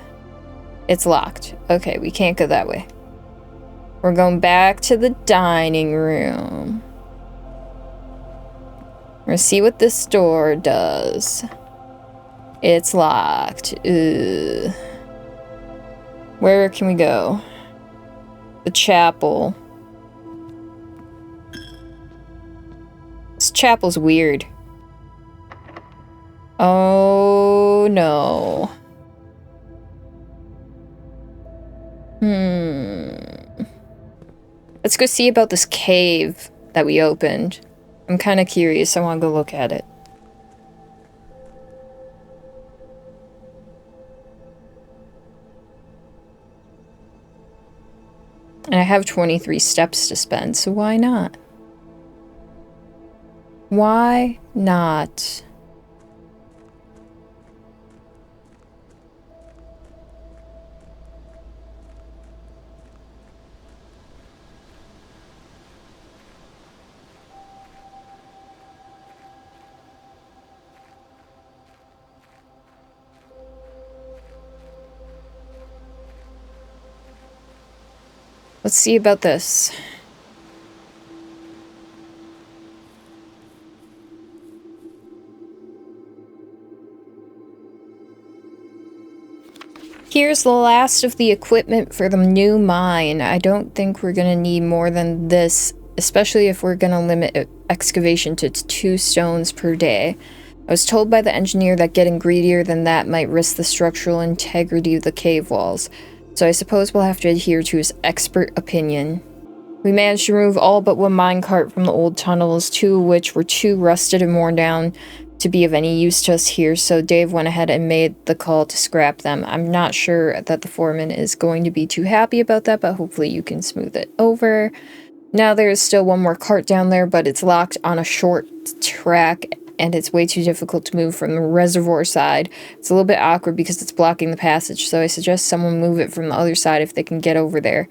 It's locked. Okay, we can't go that way. We're going back to the dining room. We're gonna see what this door does. It's locked. Ugh. Where can we go? The chapel. This chapel's weird. Oh no. Let's go see about this cave that we opened. I'm kind of curious. I want to go look at it. And I have 23 steps to spend, so why not? Why not? Let's see about this. Here's the last of the equipment for the new mine. I don't think we're gonna need more than this, especially if we're gonna limit excavation to 2 stones per day. I was told by the engineer that getting greedier than that might risk the structural integrity of the cave walls, so I suppose we'll have to adhere to his expert opinion. We managed to remove all but 1 minecart from the old tunnels, 2 of which were too rusted and worn down to be of any use to us here, so Dave went ahead and made the call to scrap them. I'm not sure that the foreman is going to be too happy about that, but hopefully you can smooth it over. Now there's still 1 more cart down there, but it's locked on a short track, and it's way too difficult to move from the reservoir side. It's a little bit awkward because it's blocking the passage, so I suggest someone move it from the other side if they can get over there.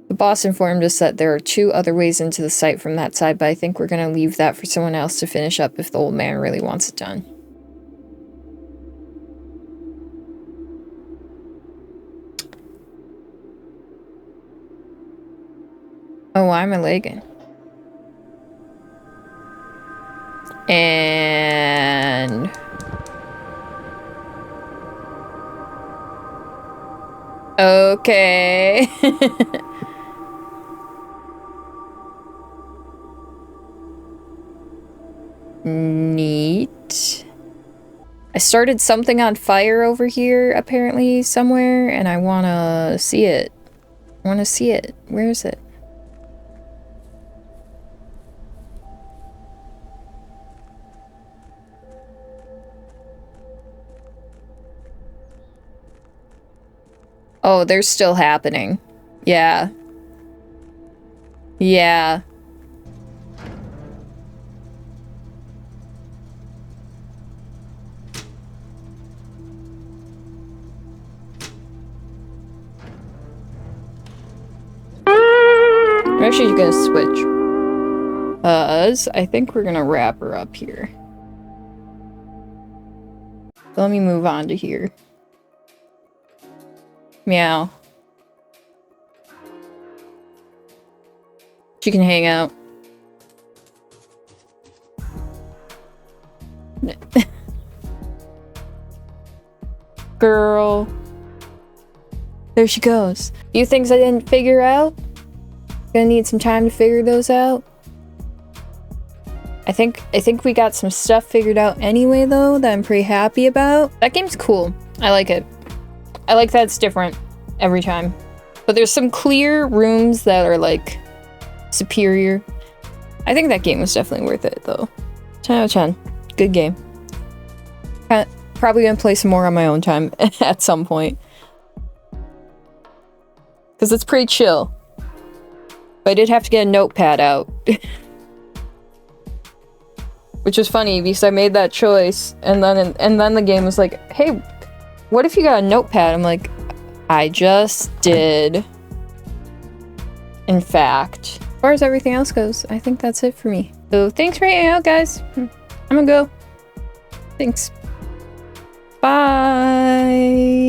The boss informed us that there are 2 other ways into the site from that side, but I think we're going to leave that for someone else to finish up if the old man really wants it done. Oh, why am I lagging? And... Okay. Neat. I started something on fire over here, apparently, somewhere, and I wanna see it. I wanna see it. Where is it? Oh, they're still happening. Yeah. Yeah. I'm actually gonna switch. I think we're gonna wrap her up here. So let me move on to here. Meow. She can hang out. Girl. There she goes. Few things I didn't figure out. Gonna need some time to figure those out. I think we got some stuff figured out anyway, though, that I'm pretty happy about. That game's cool. I like it. I like that it's different every time. But there's some clear rooms that are, like, superior. I think that game was definitely worth it, though. 10 out of 10. Good game. Probably gonna play some more on my own time at some point. Because it's pretty chill. But I did have to get a notepad out. Which was funny because I made that choice and then the game was like, hey, what if you got a notepad? I'm like, I just did. In fact, as far as everything else goes, I think that's it for me. So thanks for hanging out, guys. I'm gonna go. Thanks. Bye.